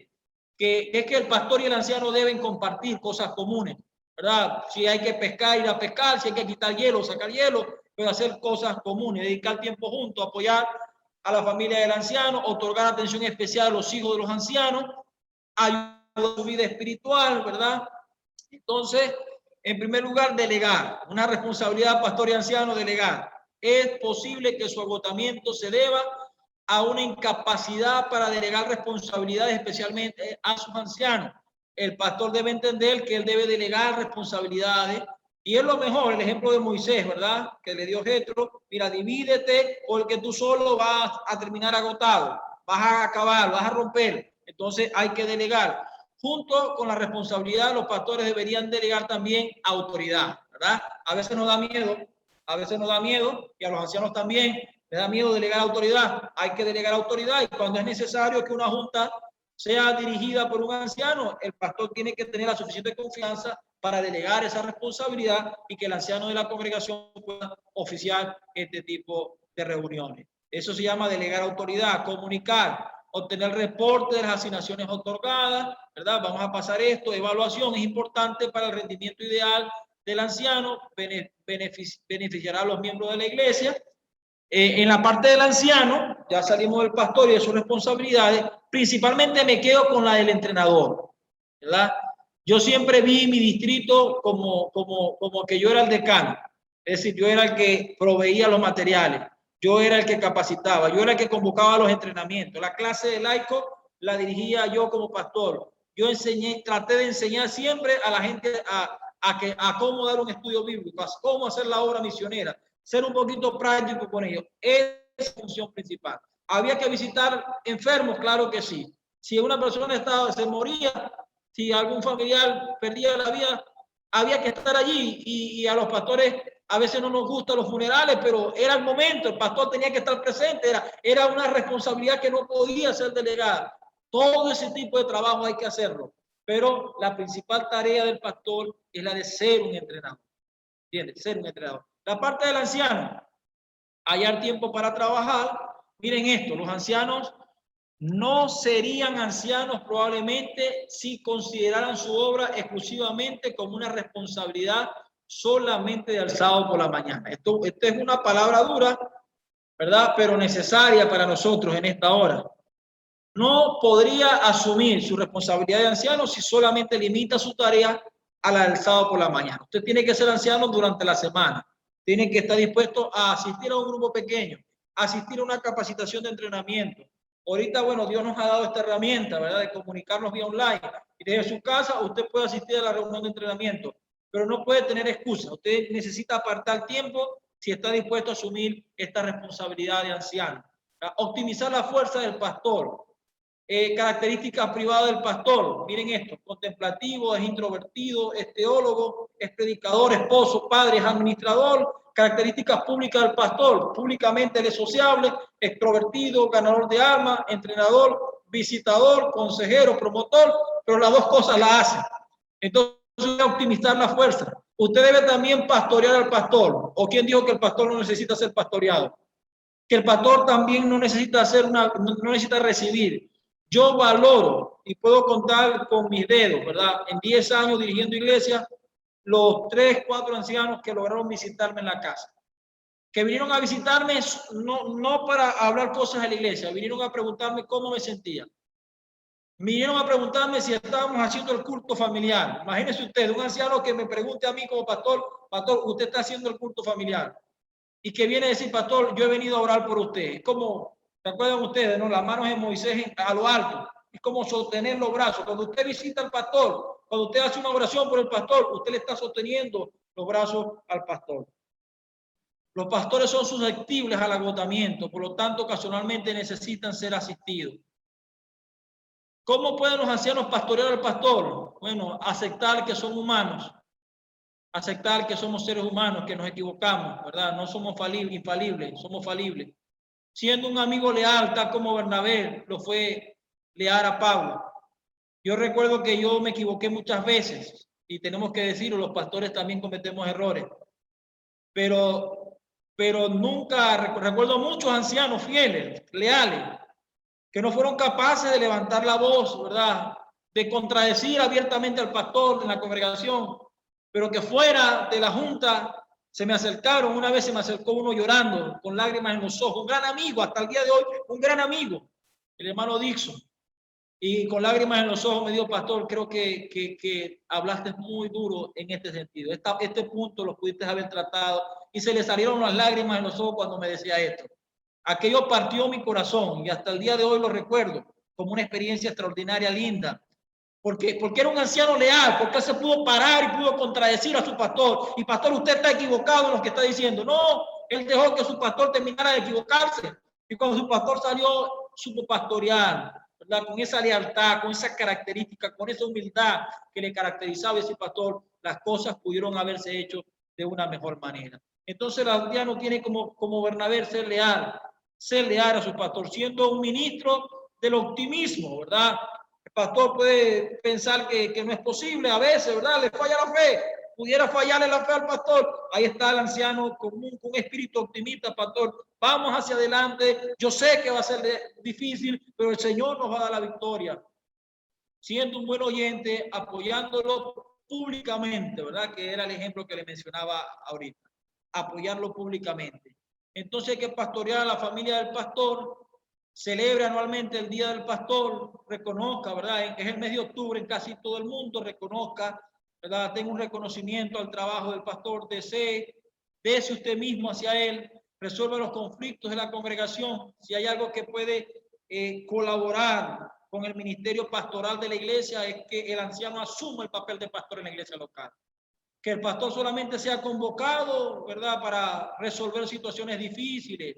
que es que el pastor y el anciano deben compartir cosas comunes, ¿verdad? Si hay que pescar, ir a pescar, si hay que quitar hielo, sacar hielo, pero hacer cosas comunes, dedicar tiempo juntos, apoyar a la familia del anciano, otorgar atención especial a los hijos de los ancianos, ayudar a su vida espiritual, ¿verdad? Entonces, en primer lugar, delegar. Una responsabilidad pastor y anciano, delegar. Es posible que su agotamiento se deba a una incapacidad para delegar responsabilidades, especialmente a sus ancianos. El pastor debe entender que él debe delegar responsabilidades, y es lo mejor, el ejemplo de Moisés, ¿verdad? Que le dio Jetro, mira, divídete, porque tú solo vas a terminar agotado, vas a acabar, vas a romper. Entonces hay que delegar. Junto con la responsabilidad, los pastores deberían delegar también autoridad, ¿verdad? A veces nos da miedo, y a los ancianos también les da miedo delegar autoridad. Hay que delegar autoridad, y cuando es necesario que una junta sea dirigida por un anciano, el pastor tiene que tener la suficiente confianza para delegar esa responsabilidad y que el anciano de la congregación pueda oficiar este tipo de reuniones. Eso se llama delegar autoridad, comunicar, obtener reporte de las asignaciones otorgadas, ¿verdad? Vamos a pasar esto, evaluación es importante para el rendimiento ideal del anciano, beneficiará a los miembros de la iglesia. En la parte del anciano, ya salimos del pastor y de sus responsabilidades, principalmente me quedo con la del entrenador, ¿verdad? Yo siempre vi mi distrito como que yo era el decano, es decir, yo era el que proveía los materiales, yo era el que capacitaba, yo era el que convocaba los entrenamientos. La clase de laico la dirigía yo como pastor. Yo traté de enseñar siempre a la gente a cómo dar un estudio bíblico, a cómo hacer la obra misionera, ser un poquito práctico con ellos. Es la función principal. ¿Había que visitar enfermos? Claro que sí. Si una persona se moría, si algún familiar perdía la vida, había que estar allí, y a los pastores a veces no nos gustan los funerales, pero era el momento, el pastor tenía que estar presente, era una responsabilidad que no podía ser delegada. Todo ese tipo de trabajo hay que hacerlo, pero la principal tarea del pastor es la de ser un entrenador. ¿Entiendes? Ser un entrenador. La parte del anciano, hallar tiempo para trabajar. Miren esto, los ancianos no serían ancianos probablemente si consideraran su obra exclusivamente como una responsabilidad solamente del sábado por la mañana. Esto es una palabra dura, ¿verdad? Pero necesaria para nosotros en esta hora. No podría asumir su responsabilidad de anciano si solamente limita su tarea a la del sábado por la mañana. Usted tiene que ser anciano durante la semana. Tiene que estar dispuesto a asistir a un grupo pequeño, a asistir a una capacitación de entrenamiento. Ahorita, bueno, Dios nos ha dado esta herramienta, ¿verdad? De comunicarnos vía online. Y desde su casa usted puede asistir a la reunión de entrenamiento, pero no puede tener excusa. Usted necesita apartar tiempo si está dispuesto a asumir esta responsabilidad de anciano. Optimizar la fuerza del pastor. Características privadas del pastor. Miren esto: contemplativo, es introvertido, es teólogo, es predicador, esposo, padre, es administrador. Características públicas del pastor: públicamente él es sociable, extrovertido, ganador de alma, entrenador, visitador, consejero, promotor, pero las dos cosas las hace. Entonces, optimizar la fuerza. Usted debe también pastorear al pastor. ¿O quién dijo que el pastor no necesita ser pastoreado? Que el pastor también no necesita no necesita recibir. Yo valoro y puedo contar con mis dedos, ¿verdad? En 10 años dirigiendo iglesias, los 3, 4 ancianos que lograron visitarme en la casa. Que vinieron a visitarme no para hablar cosas de la iglesia, vinieron a preguntarme cómo me sentía. Vinieron a preguntarme si estábamos haciendo el culto familiar. Imagínense usted, un anciano que me pregunte a mí como pastor, ¿usted está haciendo el culto familiar? Y que viene a decir, pastor, yo he venido a orar por usted. Es como, ¿se acuerdan ustedes, no? Las manos de Moisés a lo alto. Es como sostener los brazos. Cuando usted visita al pastor, cuando usted hace una oración por el pastor, usted le está sosteniendo los brazos al pastor. Los pastores son susceptibles al agotamiento, por lo tanto, ocasionalmente necesitan ser asistidos. ¿Cómo pueden los ancianos pastorear al pastor? Bueno, aceptar que son humanos. Aceptar que somos seres humanos, que nos equivocamos, ¿verdad? No somos infalibles, somos falibles. siendo un amigo leal, tal como Bernabé lo fue leal a Pablo. Yo recuerdo que yo me equivoqué muchas veces, y tenemos que decirlo, los pastores también cometemos errores, pero nunca, recuerdo muchos ancianos fieles, leales, que no fueron capaces de levantar la voz, ¿verdad?, de contradecir abiertamente al pastor en la congregación, pero que fuera de la junta se me acercaron. Una vez se me acercó uno llorando, con lágrimas en los ojos, un gran amigo, hasta el día de hoy, un gran amigo, el hermano Dixon, y con lágrimas en los ojos me dijo: pastor, creo que hablaste muy duro en este sentido, este punto lo pudiste haber tratado, y se le salieron las lágrimas en los ojos cuando me decía esto. Aquello partió mi corazón, y hasta el día de hoy lo recuerdo como una experiencia extraordinaria, linda, porque era un anciano leal, porque él se pudo parar y pudo contradecir a su pastor. Y pastor, usted está equivocado en lo que está diciendo. No, él dejó que su pastor terminara de equivocarse. Y cuando su pastor salió, supo pastorear, ¿verdad?, con esa lealtad, con esa característica, con esa humildad que le caracterizaba a ese pastor, las cosas pudieron haberse hecho de una mejor manera. Entonces el aldeano tiene como Bernabé ser leal a su pastor, siendo un ministro del optimismo, ¿verdad? El pastor puede pensar que no es posible a veces, ¿verdad? Le falla la fe, pudiera fallarle la fe al pastor. Ahí está el anciano con un espíritu optimista: pastor, vamos hacia adelante, yo sé que va a ser difícil, pero el Señor nos va a dar la victoria. Siendo un buen oyente, apoyándolo públicamente, ¿verdad?, que era el ejemplo que le mencionaba ahorita, apoyarlo públicamente. Entonces hay que pastorear a la familia del pastor, celebre anualmente el Día del Pastor, reconozca, ¿verdad?, es el mes de octubre en casi todo el mundo, reconozca, ¿verdad?, tenga un reconocimiento al trabajo del pastor, dese usted mismo hacia él, resuelva los conflictos de la congregación. Si hay algo que puede colaborar con el ministerio pastoral de la iglesia, es que el anciano asuma el papel de pastor en la iglesia local. Que el pastor solamente sea convocado, ¿verdad?, para resolver situaciones difíciles,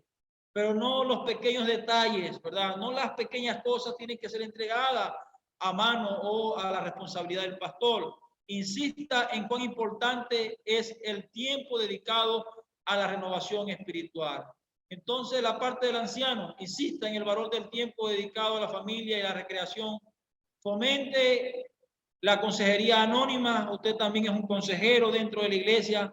pero no los pequeños detalles, ¿verdad? No las pequeñas cosas tienen que ser entregadas a mano o a la responsabilidad del pastor. Insista en cuán importante es el tiempo dedicado a la renovación espiritual. Entonces, la parte del anciano, insista en el valor del tiempo dedicado a la familia y a la recreación. Fomente la consejería anónima. Usted también es un consejero dentro de la iglesia.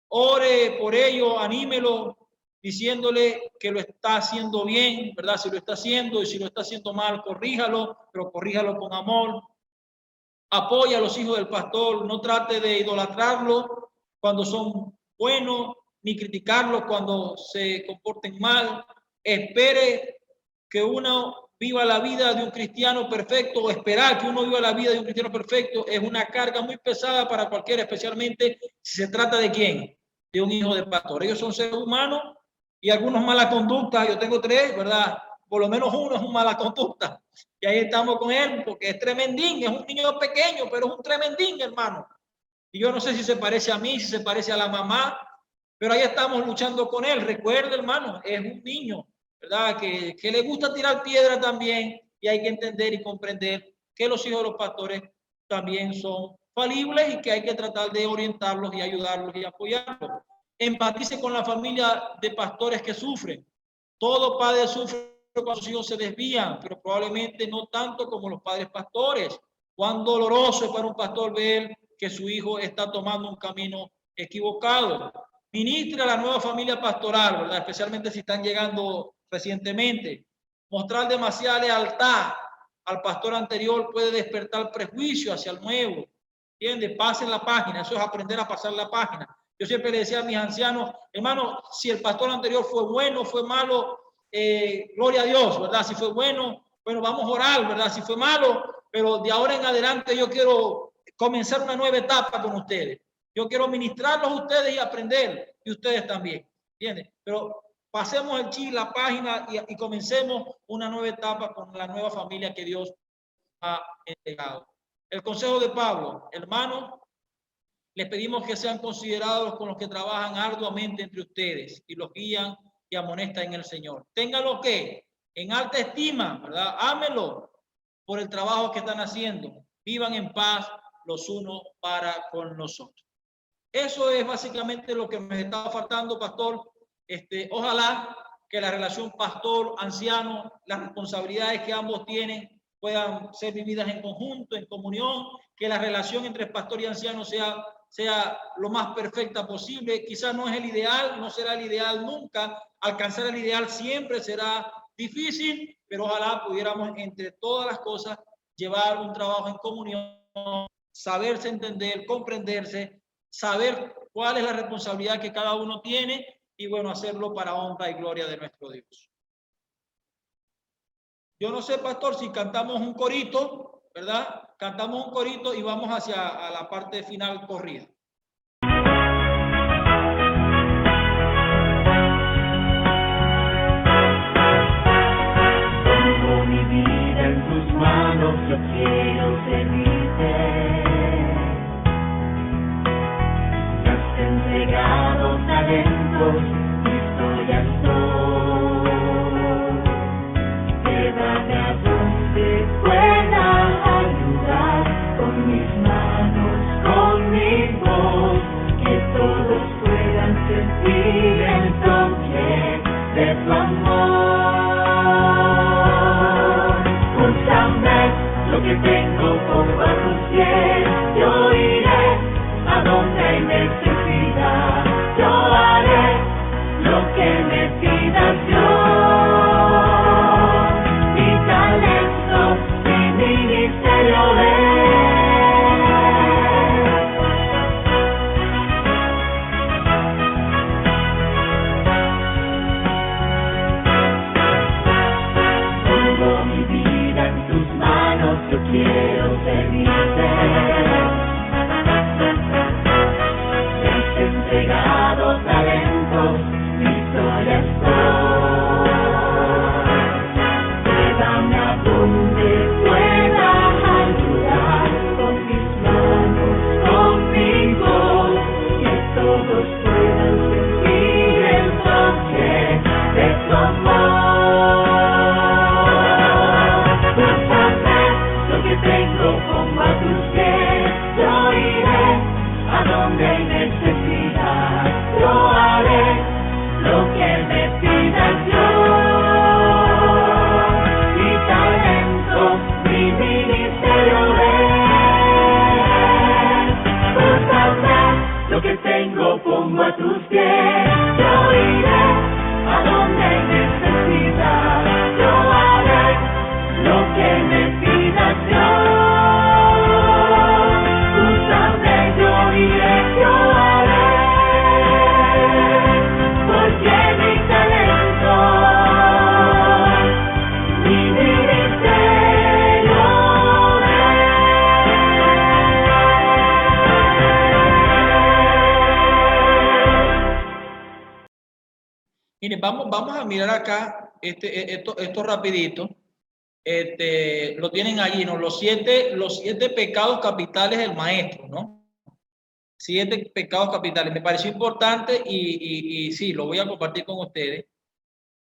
Ore por ello, anímelo, diciéndole que lo está haciendo bien, ¿verdad? Si lo está haciendo, y si lo está haciendo mal, corríjalo, pero corríjalo con amor. Apoya a los hijos del pastor, no trate de idolatrarlo cuando son buenos, ni criticarlos cuando se comporten mal. Espere que uno viva la vida de un cristiano perfecto, o esperar que uno viva la vida de un cristiano perfecto es una carga muy pesada para cualquiera, especialmente si se trata de ¿quién? De un hijo de pastor. Ellos son seres humanos y algunos mala conducta. Yo tengo 3, ¿verdad? Por lo menos uno es un mala conducta. Y ahí estamos con él, porque es tremendín, es un niño pequeño, pero es un tremendín, hermano. Y yo no sé si se parece a mí, si se parece a la mamá, pero ahí estamos luchando con él. Recuerde, hermano, es un niño, ¿verdad?, que le gusta tirar piedra también, y hay que entender y comprender que los hijos de los pastores también son falibles y que hay que tratar de orientarlos y ayudarlos y apoyarlos. Empatice con la familia de pastores que sufren. Todo padre sufre cuando sus hijos se desvían, pero probablemente no tanto como los padres pastores. Cuán doloroso es para un pastor ver que su hijo está tomando un camino equivocado. Ministre a la nueva familia pastoral, ¿verdad?, especialmente si están llegando recientemente. Mostrar demasiada lealtad al pastor anterior puede despertar prejuicio hacia el nuevo. ¿Entiende? Pasen la página, eso es aprender a pasar la página. Yo siempre le decía a mis ancianos: hermano, si el pastor anterior fue bueno, fue malo, gloria a Dios, ¿verdad? Si fue bueno, bueno, vamos a orar, ¿verdad? Si fue malo, pero de ahora en adelante yo quiero comenzar una nueva etapa con ustedes. Yo quiero ministrarlos a ustedes y aprender, y ustedes también, ¿entiendes? Pero pasemos el chip, la página, y comencemos una nueva etapa con la nueva familia que Dios ha entregado. El consejo de Pablo: hermanos, les pedimos que sean considerados con los que trabajan arduamente entre ustedes y los guían y amonestan en el Señor. Ténganlo que en alta estima, ¿verdad? Ámenlo por el trabajo que están haciendo. Vivan en paz los unos para con nosotros. Eso es básicamente lo que me estaba faltando, pastor. Ojalá que la relación pastor-anciano, las responsabilidades que ambos tienen puedan ser vividas en conjunto, en comunión, que la relación entre pastor y anciano sea lo más perfecta posible. Quizás no es el ideal, no será el ideal nunca, alcanzar el ideal siempre será difícil, pero ojalá pudiéramos entre todas las cosas llevar un trabajo en comunión, saberse entender, comprenderse, saber cuál es la responsabilidad que cada uno tiene y bueno, hacerlo para honra y gloria de nuestro Dios. Yo no sé, pastor, si cantamos un corito, ¿verdad? Cantamos un corito y vamos hacia la parte final corrida. Pongo mi vida en tus manos, yo quiero servirte. Me has entregado talentos, listo ya estoy. Llévame a donde pueda ayudar con mis manos, con mi voz, que todos puedan sentir el toque de tu amor. Úsame lo que tengo por a tus pies, yo iré a donde hay necesidad, yo haré lo que me pidas yo. Quiero servirte. Me has entregado talentos, listo ya estoy. Llévame a donde pueda ayudar con mis manos, conmigo, que todos puedan sentir el toque de tu amor. Tengo como a tus pies, yo iré a donde hay necesidad, yo haré lo que me pidas yo. Mi talento, mi ministerio es. Pues lo que tengo pongo a tus pies, yo iré a donde hay necesidad, yo haré lo que me pidas yo. Úsame, yo iré, yo haré, porque mi talento, mi ministerio es. Miren, vamos a mirar acá esto rapidito. Lo tienen allí, ¿no? Los siete pecados capitales del maestro, ¿no? 7 pecados capitales. Me pareció importante y sí, lo voy a compartir con ustedes,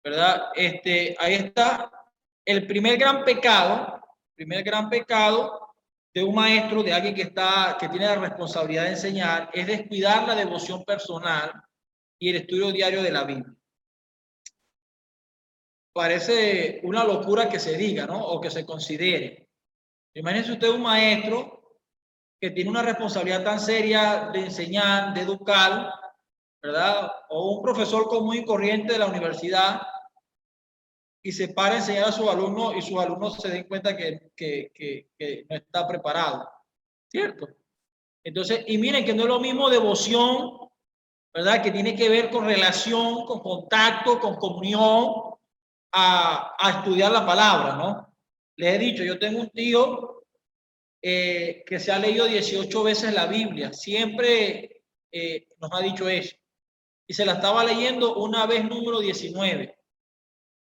¿verdad? Ahí está el primer gran pecado de un maestro, de alguien que tiene la responsabilidad de enseñar, es descuidar la devoción personal y el estudio diario de la Biblia. Parece una locura que se diga, ¿no? O que se considere. Imagínense usted un maestro que tiene una responsabilidad tan seria de enseñar, de educar, ¿verdad? O un profesor común y corriente de la universidad y se para a enseñar a sus alumnos y sus alumnos se den cuenta que no está preparado, ¿cierto? Entonces, y miren que no es lo mismo devoción, ¿verdad? Que tiene que ver con relación, con contacto, con comunión, a estudiar la palabra, ¿no? Les he dicho, yo tengo un tío que se ha leído 18 veces la Biblia, siempre nos ha dicho eso, y se la estaba leyendo una vez número 19,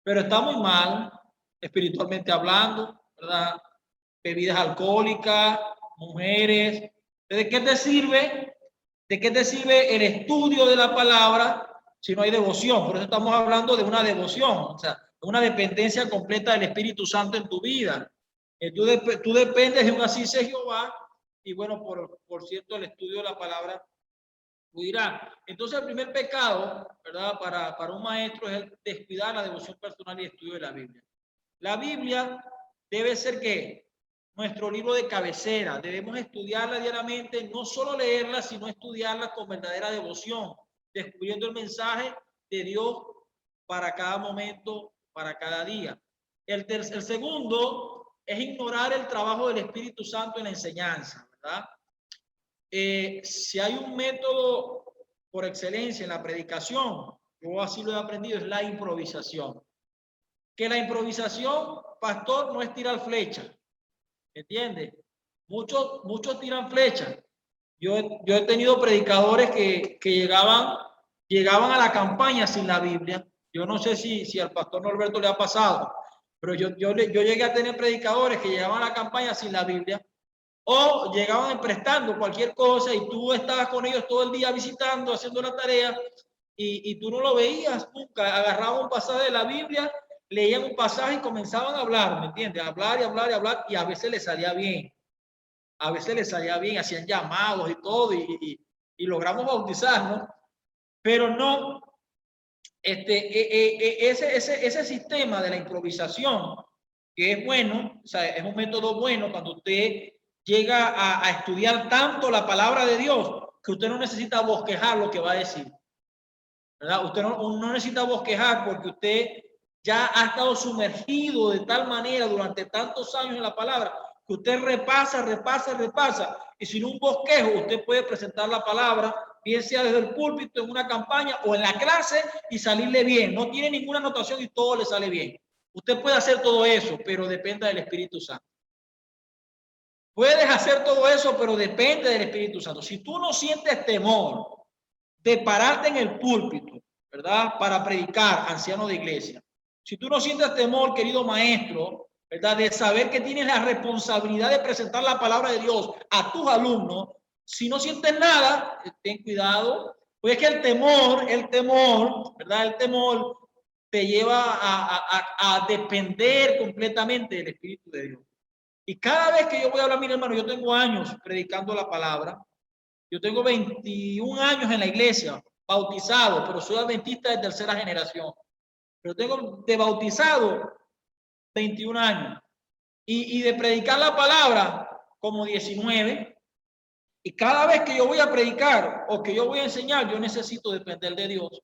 pero está muy mal, espiritualmente hablando, ¿verdad? Bebidas alcohólicas, mujeres. ¿De qué te sirve? ¿De qué te sirve el estudio de la palabra si no hay devoción? Por eso estamos hablando de una devoción, o sea, una dependencia completa del Espíritu Santo en tu vida. Tú dependes de un así sea Jehová y bueno, por cierto, el estudio de la palabra Tú dirás, entonces el primer pecado, ¿verdad? Para un maestro es el descuidar la devoción personal y estudio de la Biblia. La Biblia debe ser ¿qué? Nuestro libro de cabecera. Debemos estudiarla diariamente, no solo leerla, sino estudiarla con verdadera devoción, descubriendo el mensaje de Dios para cada momento, para cada día. El segundo es ignorar el trabajo del Espíritu Santo en la enseñanza, ¿verdad? Si hay un método por excelencia en la predicación, yo así lo he aprendido, es la improvisación. Que la improvisación, pastor, no es tirar flecha, ¿entiendes? Muchos tiran flecha. Yo he tenido predicadores que llegaban a la campaña sin la Biblia. Yo no sé si al pastor Norberto le ha pasado, pero yo llegué a tener predicadores que llegaban a la campaña sin la Biblia, o llegaban prestando cualquier cosa y tú estabas con ellos todo el día visitando, haciendo la tarea, y tú no lo veías nunca. Agarraban un pasaje de la Biblia, leían un pasaje y comenzaban a hablar, ¿me entiendes? A hablar y hablar y hablar, y a veces les salía bien. A veces les salía bien, hacían llamados y todo, y logramos bautizarnos, pero no, ese sistema de la improvisación, que es bueno, o sea, es un método bueno cuando usted llega a estudiar tanto la palabra de Dios que usted no necesita bosquejar lo que va a decir, ¿verdad? Usted no necesita bosquejar porque usted ya ha estado sumergido de tal manera durante tantos años en la palabra que usted repasa, y sin un bosquejo usted puede presentar la palabra, bien sea desde el púlpito, en una campaña o en la clase, y salirle bien. No tiene ninguna anotación y todo le sale bien. Usted puede hacer todo eso, pero depende del Espíritu Santo. Puedes hacer todo eso, pero depende del Espíritu Santo. Si tú no sientes temor de pararte en el púlpito, ¿verdad? Para predicar, anciano de iglesia. Si tú no sientes temor, querido maestro, ¿verdad? De saber que tienes la responsabilidad de presentar la palabra de Dios a tus alumnos, si no sientes nada, ten cuidado, pues es que el temor, ¿verdad? El temor te lleva a depender completamente del Espíritu de Dios. Y cada vez que yo voy a hablar, mi hermano, yo tengo años predicando la palabra. Yo tengo 21 años en la iglesia, bautizado, pero soy adventista de tercera generación. Pero tengo de bautizado 21 años. Y de predicar la palabra como 19. Y cada vez que yo voy a predicar o que yo voy a enseñar, yo necesito depender de Dios.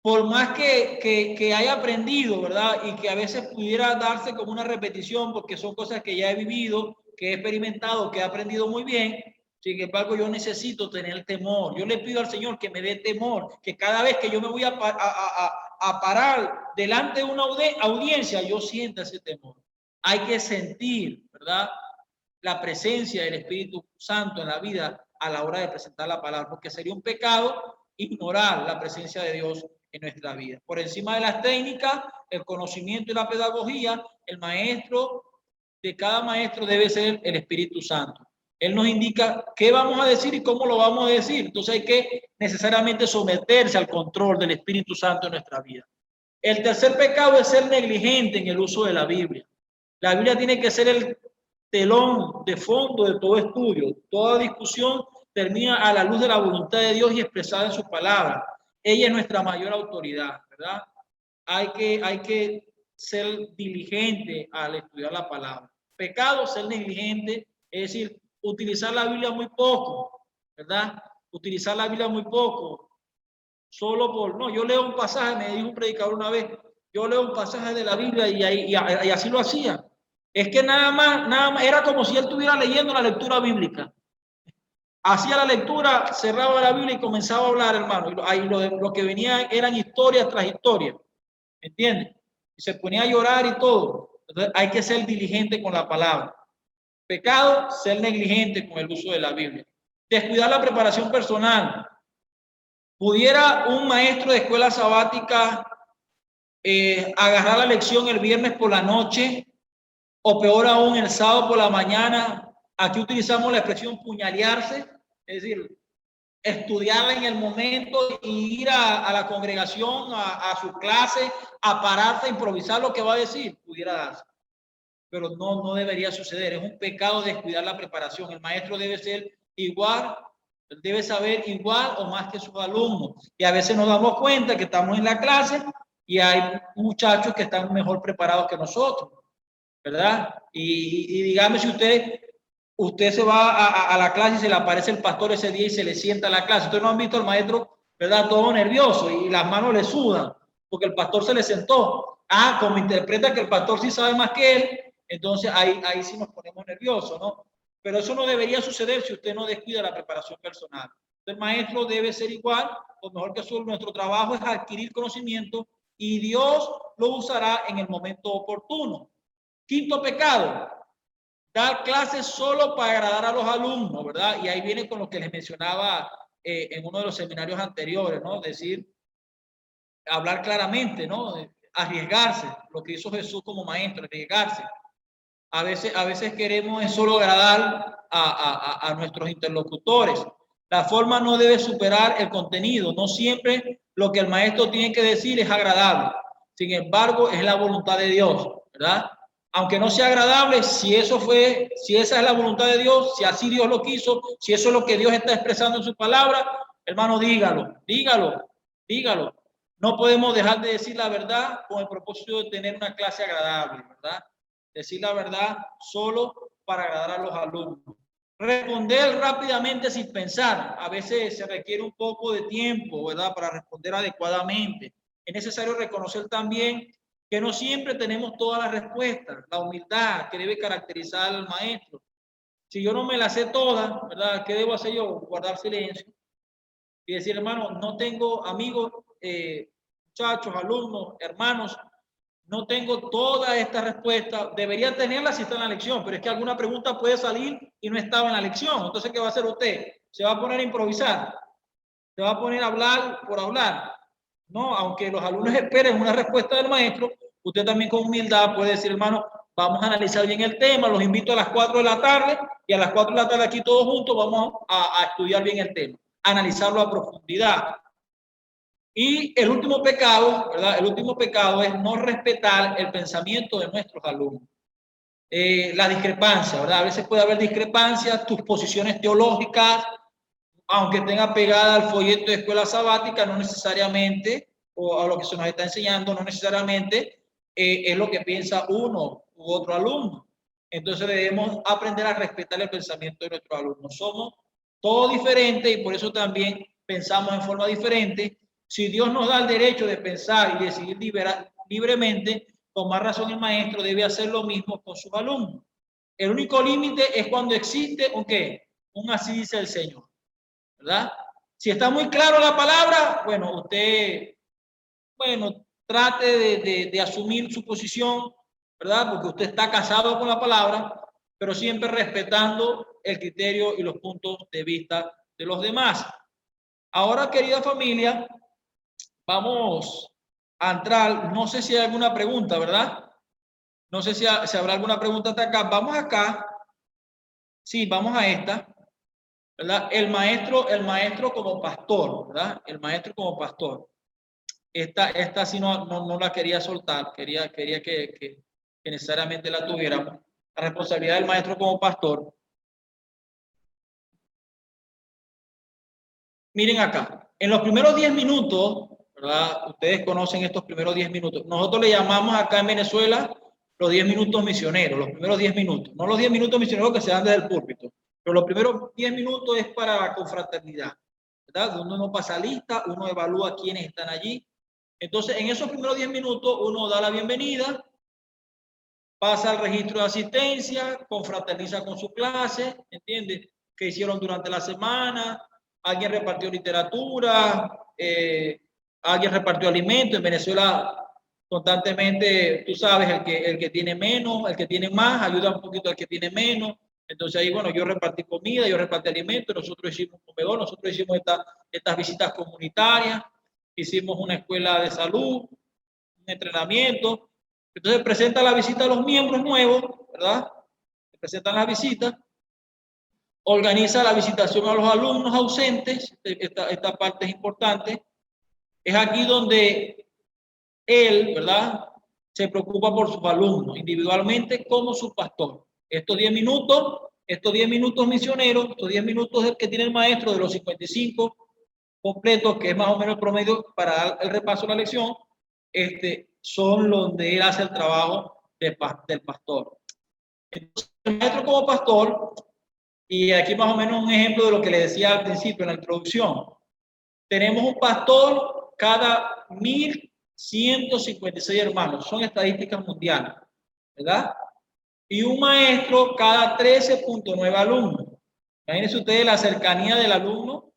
Por más que haya aprendido, ¿verdad? Y que a veces pudiera darse como una repetición, porque son cosas que ya he vivido, que he experimentado, que he aprendido muy bien. Sin embargo, yo necesito tener temor. Yo le pido al Señor que me dé temor, que cada vez que yo me voy a parar delante de una audiencia, yo sienta ese temor. Hay que sentir, ¿verdad? La presencia del Espíritu Santo en la vida a la hora de presentar la palabra, porque sería un pecado ignorar la presencia de Dios en nuestra vida. Por encima de las técnicas, el conocimiento y la pedagogía, el maestro de cada maestro debe ser el Espíritu Santo. Él nos indica qué vamos a decir y cómo lo vamos a decir. Entonces hay que necesariamente someterse al control del Espíritu Santo en nuestra vida. El tercer pecado es ser negligente en el uso de la Biblia. La Biblia tiene que ser el telón de fondo de todo estudio. Toda discusión termina a la luz de la voluntad de Dios y expresada en su palabra. Ella es nuestra mayor autoridad, ¿verdad? Hay que ser diligente al estudiar la palabra. Pecado, ser negligente, es decir, utilizar la Biblia muy poco, ¿verdad? Utilizar la Biblia muy poco. Solo no, yo leo un pasaje, me dijo un predicador una vez, yo leo un pasaje de la Biblia y así lo hacía. Es que nada más, era como si él estuviera leyendo la lectura bíblica. Hacía la lectura, cerraba la Biblia y comenzaba a hablar, hermano. Y ahí lo que venía eran historias tras historias. ¿Entiendes? Y se ponía a llorar y todo. Entonces hay que ser diligente con la palabra. Pecado, ser negligente con el uso de la Biblia. Descuidar la preparación personal. ¿Pudiera un maestro de escuela sabática agarrar la lección el viernes por la noche o peor aún el sábado por la mañana? Aquí utilizamos la expresión puñalearse, es decir, estudiarla en el momento y ir a la congregación, a su clase, a pararse, a improvisar lo que va a decir, pudiera darse. Pero no debería suceder. Es un pecado descuidar la preparación. El maestro debe ser igual Él debe saber igual o más que sus alumnos. Y a veces nos damos cuenta que estamos en la clase y hay muchachos que están mejor preparados que nosotros, ¿verdad? Y dígame si usted se va a la clase y se le aparece el pastor ese día y se le sienta a la clase. Ustedes no han visto al maestro, ¿verdad? Todo nervioso y las manos le sudan porque el pastor se le sentó. Ah, como interpreta que el pastor sí sabe más que él, entonces ahí sí nos ponemos nerviosos, ¿no? Pero eso no debería suceder si usted no descuida la preparación personal. El maestro debe ser igual, o mejor que eso, nuestro trabajo es adquirir conocimiento y Dios lo usará en el momento oportuno. Quinto pecado, dar clases solo para agradar a los alumnos, ¿verdad? Y ahí viene con lo que les mencionaba en uno de los seminarios anteriores, ¿no? Decir, hablar claramente, ¿no? Arriesgarse, lo que hizo Jesús como maestro, arriesgarse. A veces queremos solo agradar a nuestros interlocutores. La forma no debe superar el contenido. No siempre lo que el maestro tiene que decir es agradable. Sin embargo, es la voluntad de Dios, ¿verdad? Aunque no sea agradable, si esa es la voluntad de Dios, si así Dios lo quiso, si eso es lo que Dios está expresando en su palabra, hermano, dígalo. No podemos dejar de decir la verdad con el propósito de tener una clase agradable, ¿verdad? Decir la verdad solo para agradar a los alumnos. Responder rápidamente sin pensar. A veces se requiere un poco de tiempo, ¿verdad? Para responder adecuadamente. Es necesario reconocer también que no siempre tenemos todas las respuestas. La humildad que debe caracterizar al maestro. Si yo no me las sé todas, ¿verdad? ¿Qué debo hacer yo? Guardar silencio y decir, hermano, no tengo amigos, muchachos, alumnos, hermanos, no tengo toda esta respuesta, debería tenerla si está en la lección, pero es que alguna pregunta puede salir y no estaba en la lección. Entonces, ¿qué va a hacer usted? ¿Se va a poner a improvisar? ¿Se va a poner a hablar por hablar? No, aunque los alumnos esperen una respuesta del maestro, usted también con humildad puede decir, hermano, vamos a analizar bien el tema, los invito a las 4 de la tarde y a las 4 de la tarde aquí todos juntos vamos a estudiar bien el tema, analizarlo a profundidad. Y el último pecado, ¿verdad? El último pecado es no respetar el pensamiento de nuestros alumnos. La discrepancia, ¿verdad? A veces puede haber discrepancias, tus posiciones teológicas, aunque tenga pegada al folleto de escuela sabática, no necesariamente, o a lo que se nos está enseñando, no necesariamente es lo que piensa uno u otro alumno. Entonces debemos aprender a respetar el pensamiento de nuestros alumnos. Somos todos diferentes y por eso también pensamos en forma diferente. Si Dios nos da el derecho de pensar y decidir libremente, con más razón el maestro debe hacer lo mismo con sus alumnos. El único límite es cuando existe un ¿qué? Un así dice el Señor, ¿verdad? Si está muy claro la palabra, bueno, usted, trate de asumir su posición, ¿verdad? Porque usted está casado con la palabra, pero siempre respetando el criterio y los puntos de vista de los demás. Ahora, querida familia, vamos a entrar, no sé si hay alguna pregunta, ¿verdad? No sé si habrá alguna pregunta hasta acá. Vamos acá. Sí, vamos a esta, ¿verdad? El maestro como pastor, ¿verdad? El maestro como pastor. Esta sí no la quería soltar, quería que necesariamente la tuviéramos. La responsabilidad del maestro como pastor. Miren acá, en los primeros 10 minutos, ¿verdad? Ustedes conocen estos primeros 10 minutos. Nosotros le llamamos acá en Venezuela los 10 minutos misioneros, los primeros 10 minutos. No los 10 minutos misioneros que se dan desde el púlpito, pero los primeros 10 minutos es para confraternidad, ¿verdad? Uno no pasa lista, uno evalúa quiénes están allí. Entonces, en esos primeros 10 minutos, uno da la bienvenida, pasa al registro de asistencia, confraterniza con su clase, ¿entiende? ¿Qué hicieron durante la semana? Alguien repartió literatura, alguien repartió alimentos. En Venezuela constantemente, tú sabes, el que tiene menos, el que tiene más, ayuda un poquito al que tiene menos. Entonces ahí, bueno, yo repartí comida, yo repartí alimentos, nosotros hicimos un comedor, nosotros hicimos estas visitas comunitarias, hicimos una escuela de salud, un entrenamiento. Entonces presenta la visita a los miembros nuevos, ¿verdad? Se presentan las visitas. Organiza la visitación a los alumnos ausentes, esta parte es importante. Es aquí donde él, ¿verdad?, se preocupa por sus alumnos individualmente como su pastor. Estos 10 minutos Estos 10 minutos misioneros, estos 10 minutos que tiene el maestro de los 55 completos, que es más o menos el promedio para dar el repaso de la lección, son donde él hace el trabajo del pastor. Entonces, el maestro como pastor, y aquí más o menos un ejemplo de lo que le decía al principio en la introducción, tenemos un pastor cada 1.156 hermanos, son estadísticas mundiales, ¿verdad? Y un maestro cada 13.9 alumnos. Imagínense ustedes la cercanía del alumno,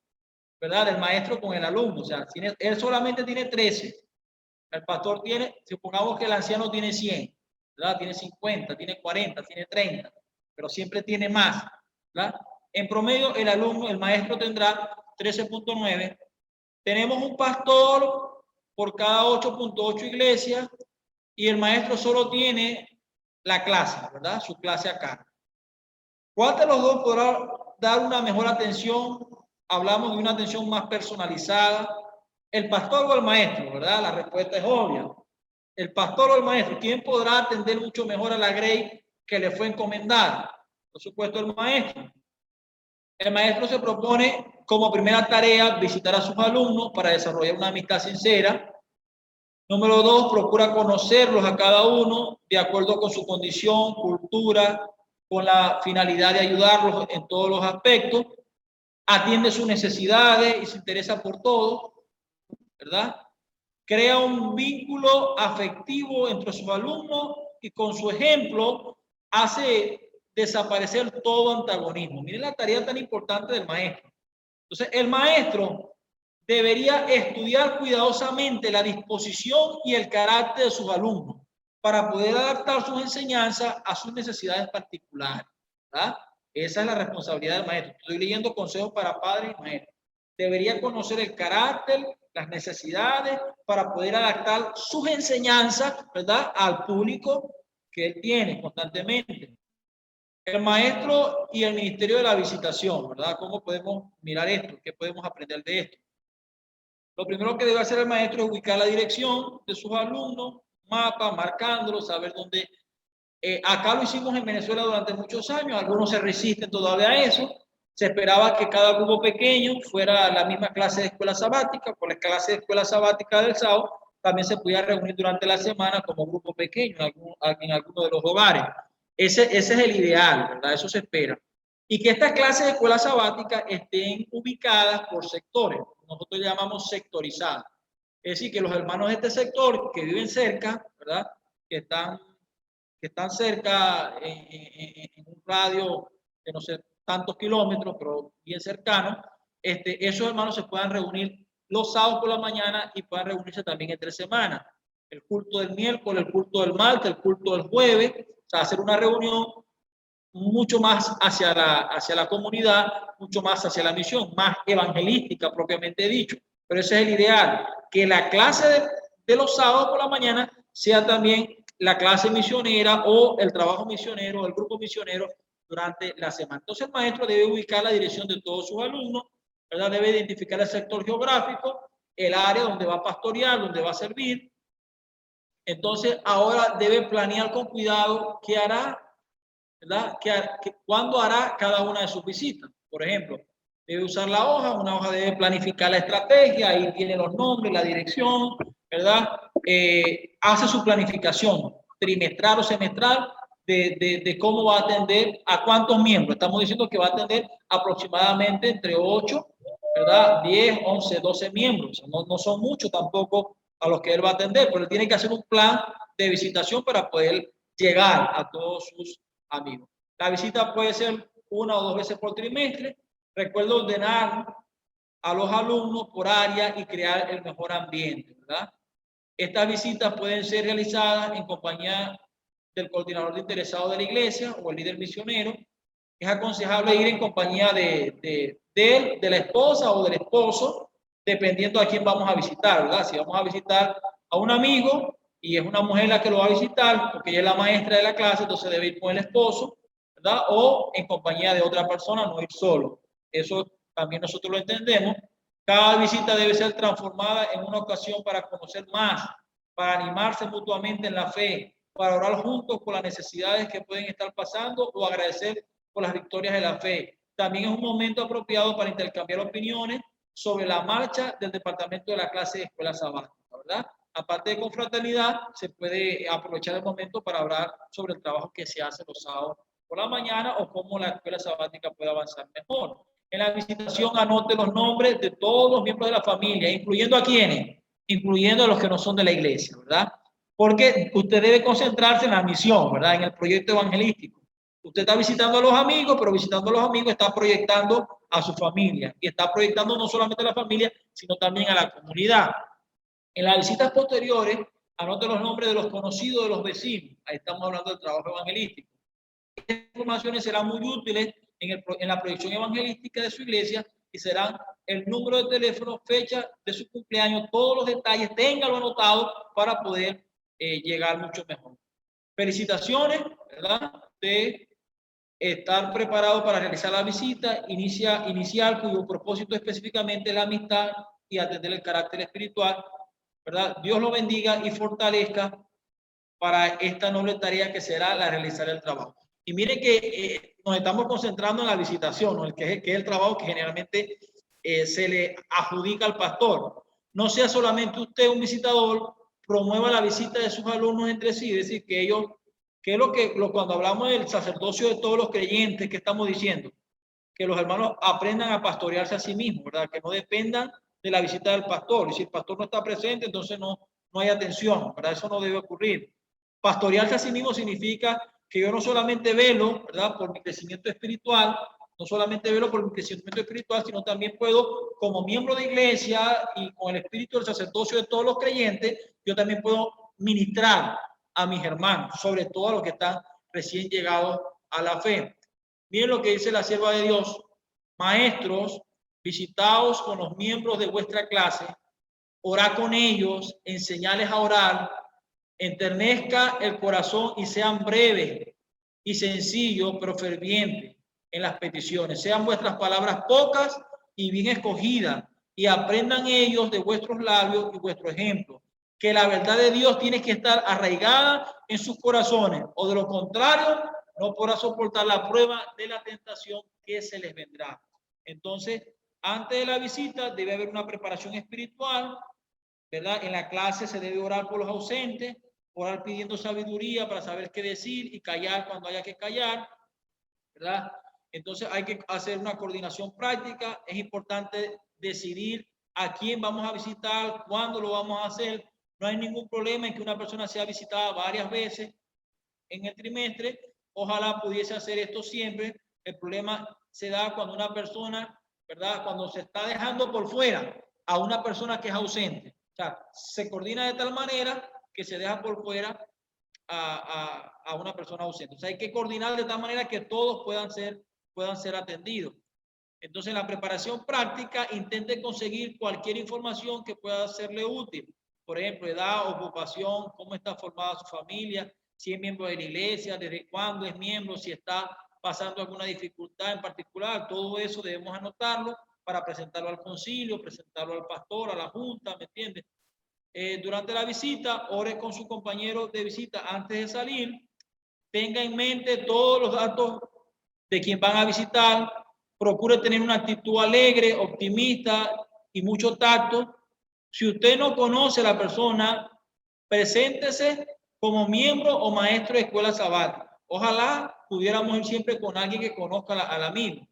¿verdad? Del maestro con el alumno. O sea, él solamente tiene 13. El pastor tiene, supongamos que el anciano tiene 100, ¿verdad? Tiene 50, tiene 40, tiene 30, pero siempre tiene más, ¿verdad? En promedio, el alumno, el maestro tendrá 13.9. Tenemos un pastor por cada 8.8 iglesias y el maestro solo tiene la clase, ¿verdad? Su clase acá. ¿Cuál de los dos podrá dar una mejor atención? Hablamos de una atención más personalizada. ¿El pastor o el maestro? ¿Verdad? La respuesta es obvia. ¿El pastor o el maestro? ¿Quién podrá atender mucho mejor a la grey que le fue encomendada? Por supuesto, el maestro. El maestro se propone como primera tarea visitar a sus alumnos para desarrollar una amistad sincera. Número 2, procura conocerlos a cada uno de acuerdo con su condición, cultura, con la finalidad de ayudarlos en todos los aspectos. Atiende sus necesidades y se interesa por todo, ¿verdad? Crea un vínculo afectivo entre sus alumnos y con su ejemplo hace desaparecer todo antagonismo. Miren la tarea tan importante del maestro. Entonces, el maestro debería estudiar cuidadosamente la disposición y el carácter de sus alumnos para poder adaptar sus enseñanzas a sus necesidades particulares, ¿verdad? Esa es la responsabilidad del maestro. Estoy leyendo consejos para padres y maestros. Debería conocer el carácter, las necesidades, para poder adaptar sus enseñanzas, ¿verdad?, al público que él tiene constantemente. El maestro y el ministerio de la visitación, ¿verdad? ¿Cómo podemos mirar esto? ¿Qué podemos aprender de esto? Lo primero que debe hacer el maestro es ubicar la dirección de sus alumnos, mapa, marcándolo, saber dónde. Acá lo hicimos en Venezuela durante muchos años, algunos se resisten todavía a eso. Se esperaba que cada grupo pequeño fuera la misma clase de escuela sabática, por la clase de escuela sabática del sábado también se podía reunir durante la semana como grupo pequeño en alguno de los hogares. Ese es el ideal, ¿verdad? Eso se espera. Y que estas clases de escuela sabática estén ubicadas por sectores, nosotros llamamos sectorizadas. Es decir, que los hermanos de este sector que viven cerca, ¿verdad?, que están cerca en un radio de no sé tantos kilómetros, pero bien cercano, esos hermanos se puedan reunir los sábados por la mañana y puedan reunirse también entre semanas. El culto del miércoles, el culto del martes, el culto del jueves, o sea, hacer una reunión mucho más hacia la comunidad, mucho más hacia la misión, más evangelística propiamente dicho. Pero ese es el ideal, que la clase de los sábados por la mañana sea también la clase misionera o el trabajo misionero, el grupo misionero durante la semana. Entonces el maestro debe ubicar la dirección de todos sus alumnos, ¿verdad? Debe identificar el sector geográfico, el área donde va a pastorear, donde va a servir. Entonces ahora debe planear con cuidado qué hará, ¿verdad? ¿Cuándo hará cada una de sus visitas? Por ejemplo, debe usar la hoja, una hoja debe planificar la estrategia, ahí tiene los nombres, la dirección, ¿verdad? Hace su planificación trimestral o semestral de cómo va a atender a cuántos miembros. Estamos diciendo que va a atender aproximadamente entre 8, ¿verdad? 10, 11, 12 miembros. No son muchos tampoco a los que él va a atender, pero él tiene que hacer un plan de visitación para poder llegar a todos sus amigos. La visita puede ser 1 o 2 veces por trimestre. Recuerda ordenar a los alumnos por área y crear el mejor ambiente, ¿verdad? Estas visitas pueden ser realizadas en compañía del coordinador de interesados de la iglesia o el líder misionero. Es aconsejable ir en compañía de la esposa o del esposo, dependiendo a quién vamos a visitar, ¿verdad? Si vamos a visitar a un amigo y es una mujer la que lo va a visitar, porque ella es la maestra de la clase, entonces debe ir con el esposo, ¿verdad? O en compañía de otra persona, no ir solo. Eso también nosotros lo entendemos. Cada visita debe ser transformada en una ocasión para conocer más, para animarse mutuamente en la fe, para orar juntos por las necesidades que pueden estar pasando o agradecer por las victorias de la fe. También es un momento apropiado para intercambiar opiniones sobre la marcha del departamento de la clase de escuela sabática, ¿verdad? Aparte de confraternidad, se puede aprovechar el momento para hablar sobre el trabajo que se hace los sábados por la mañana o cómo la escuela sabática puede avanzar mejor. En la visitación anote los nombres de todos los miembros de la familia, incluyendo a quienes, incluyendo a los que no son de la iglesia, ¿verdad? Porque usted debe concentrarse en la misión, ¿verdad? En el proyecto evangelístico. Usted está visitando a los amigos, pero visitando a los amigos está proyectando a su familia y está proyectando no solamente a la familia, sino también a la comunidad. En las visitas posteriores, anote los nombres de los conocidos de los vecinos. Ahí estamos hablando del trabajo evangelístico. Estas informaciones serán muy útiles en la proyección evangelística de su iglesia y serán el número de teléfono, fecha de su cumpleaños, todos los detalles, téngalo anotado para poder llegar mucho mejor. Felicitaciones, ¿verdad? De estar preparado para realizar la visita inicial, cuyo propósito específicamente es la amistad y atender el carácter espiritual, ¿verdad? Dios lo bendiga y fortalezca para esta noble tarea que será la realizar el trabajo. Y miren que nos estamos concentrando en la visitación, ¿no? que es el trabajo que generalmente se le adjudica al pastor. No sea solamente usted un visitador, promueva la visita de sus alumnos entre sí, es decir, que ellos, que es cuando hablamos del sacerdocio de todos los creyentes, que estamos diciendo, que los hermanos aprendan a pastorearse a sí mismos, ¿verdad? Que no dependan de la visita del pastor. Y si el pastor no está presente, entonces no hay atención, ¿verdad? Eso no debe ocurrir. Pastorearse a sí mismo significa que yo no solamente velo, ¿verdad? Por mi crecimiento espiritual, no solamente velo por mi crecimiento espiritual, sino también puedo, como miembro de iglesia y con el espíritu del sacerdocio de todos los creyentes, yo también puedo ministrar a mis hermanos, sobre todo a los que están recién llegados a la fe. Miren lo que dice la sierva de Dios: maestros, visitaos con los miembros de vuestra clase, orad con ellos, enseñales a orar, enternezca el corazón y sean breves y sencillos, pero fervientes en las peticiones. Sean vuestras palabras pocas y bien escogidas, y aprendan ellos de vuestros labios y vuestro ejemplo, que la verdad de Dios tiene que estar arraigada en sus corazones, o de lo contrario no podrá soportar la prueba de la tentación que se les vendrá. Entonces, antes de la visita debe haber una preparación espiritual, ¿verdad? En la clase se debe orar por los ausentes, orar pidiendo sabiduría para saber qué decir y callar cuando haya que callar, ¿verdad? Entonces hay que hacer una coordinación práctica. Es importante decidir a quién vamos a visitar, cuándo lo vamos a hacer. No hay ningún problema en que una persona sea visitada varias veces en el trimestre. Ojalá pudiese hacer esto siempre. El problema se da cuando una persona, ¿verdad? Cuando se está dejando por fuera a una persona que es ausente. O sea, se coordina de tal manera que se deja por fuera a una persona ausente. O sea, hay que coordinar de tal manera que todos puedan ser atendidos. Entonces, en la preparación práctica, intente conseguir cualquier información que pueda serle útil. Por ejemplo, edad, ocupación, cómo está formada su familia, si es miembro de la iglesia, desde cuándo es miembro, si está pasando alguna dificultad en particular. Todo eso debemos anotarlo para presentarlo al concilio, presentarlo al pastor, a la junta, ¿me entiendes? Durante la visita, ore con su compañero de visita antes de salir. Tenga en mente todos los datos de quien van a visitar. Procure tener una actitud alegre, optimista y mucho tacto. Si usted no conoce a la persona, preséntese como miembro o maestro de escuela sabática. Ojalá pudiéramos ir siempre con alguien que conozca al amigo.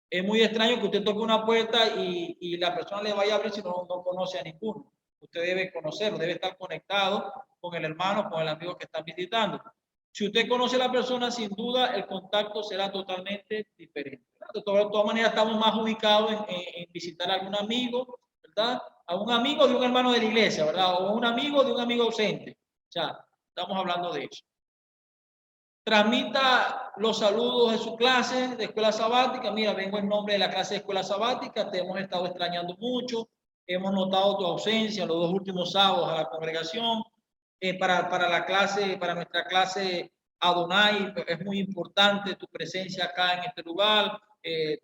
Es muy extraño que usted toque una puerta y la persona le vaya a abrir si no conoce a ninguno. Usted debe conocerlo, debe estar conectado con el hermano, con el amigo que están visitando. Si usted conoce a la persona, sin duda el contacto será totalmente diferente. De todas maneras, estamos más ubicados en visitar a algún amigo, ¿verdad? A un amigo de un hermano de la iglesia, ¿verdad? O un amigo de un amigo ausente. O sea, estamos hablando de eso. Transmita los saludos de su clase de escuela sabática. Mira, vengo en nombre de la clase de escuela sabática, te hemos estado extrañando mucho. Hemos notado tu ausencia los 2 últimos sábados a la congregación. Para la clase, para nuestra clase Adonai, es muy importante tu presencia acá en este lugar,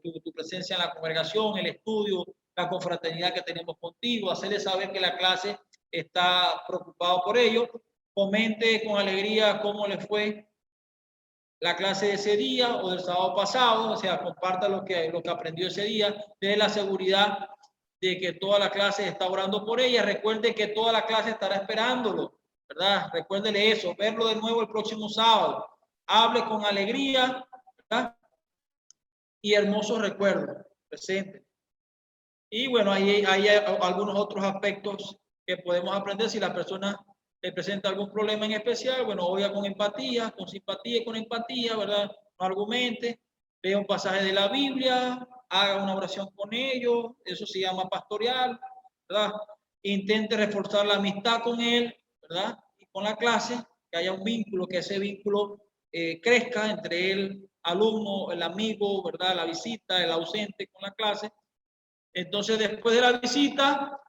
tu presencia en la congregación, el estudio, la confraternidad que tenemos contigo. Hacerle saber que la clase está preocupado por ello. Comente con alegría cómo le fue la clase de ese día o del sábado pasado, o sea, comparta lo que aprendió ese día, dé la seguridad de que toda la clase está orando por ella. Recuerde que toda la clase estará esperándolo, ¿verdad? Recuérdele eso, verlo de nuevo el próximo sábado. Hable con alegría, ¿verdad? Y hermosos recuerdos presentes. Y bueno, ahí hay algunos otros aspectos que podemos aprender. Si la persona le presenta algún problema en especial, bueno, oiga con empatía, con simpatía y con empatía, ¿verdad? No argumente, lea un pasaje de la Biblia, haga una oración con ellos, eso se llama pastorear, ¿verdad? Intente reforzar la amistad con él, ¿verdad? Y con la clase, que haya un vínculo, que ese vínculo crezca entre el alumno, el amigo, ¿verdad? La visita, el ausente con la clase. Entonces, después de la visita,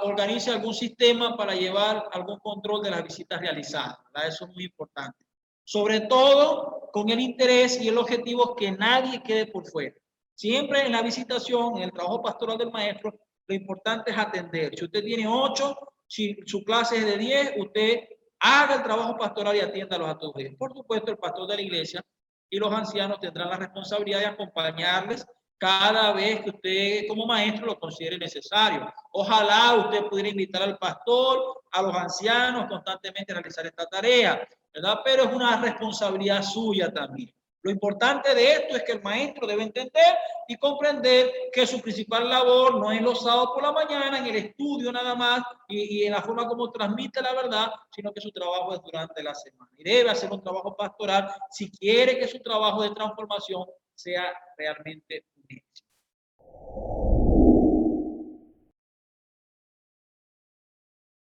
organice algún sistema para llevar algún control de las visitas realizadas, ¿verdad? Eso es muy importante. Sobre todo, con el interés y el objetivo que nadie quede por fuera. Siempre en la visitación, en el trabajo pastoral del maestro, lo importante es atender. Si usted tiene 8, si su clase es de 10, usted haga el trabajo pastoral y atiéndalos a todos ellos. Por supuesto, el pastor de la iglesia y los ancianos tendrán la responsabilidad de acompañarles cada vez que usted como maestro lo considere necesario. Ojalá usted pudiera invitar al pastor, a los ancianos constantemente a realizar esta tarea, ¿verdad? Pero es una responsabilidad suya también. Lo importante de esto es que el maestro debe entender y comprender que su principal labor no es los sábados por la mañana, en el estudio nada más y en la forma como transmite la verdad, sino que su trabajo es durante la semana. Y debe hacer un trabajo pastoral si quiere que su trabajo de transformación sea realmente un éxito.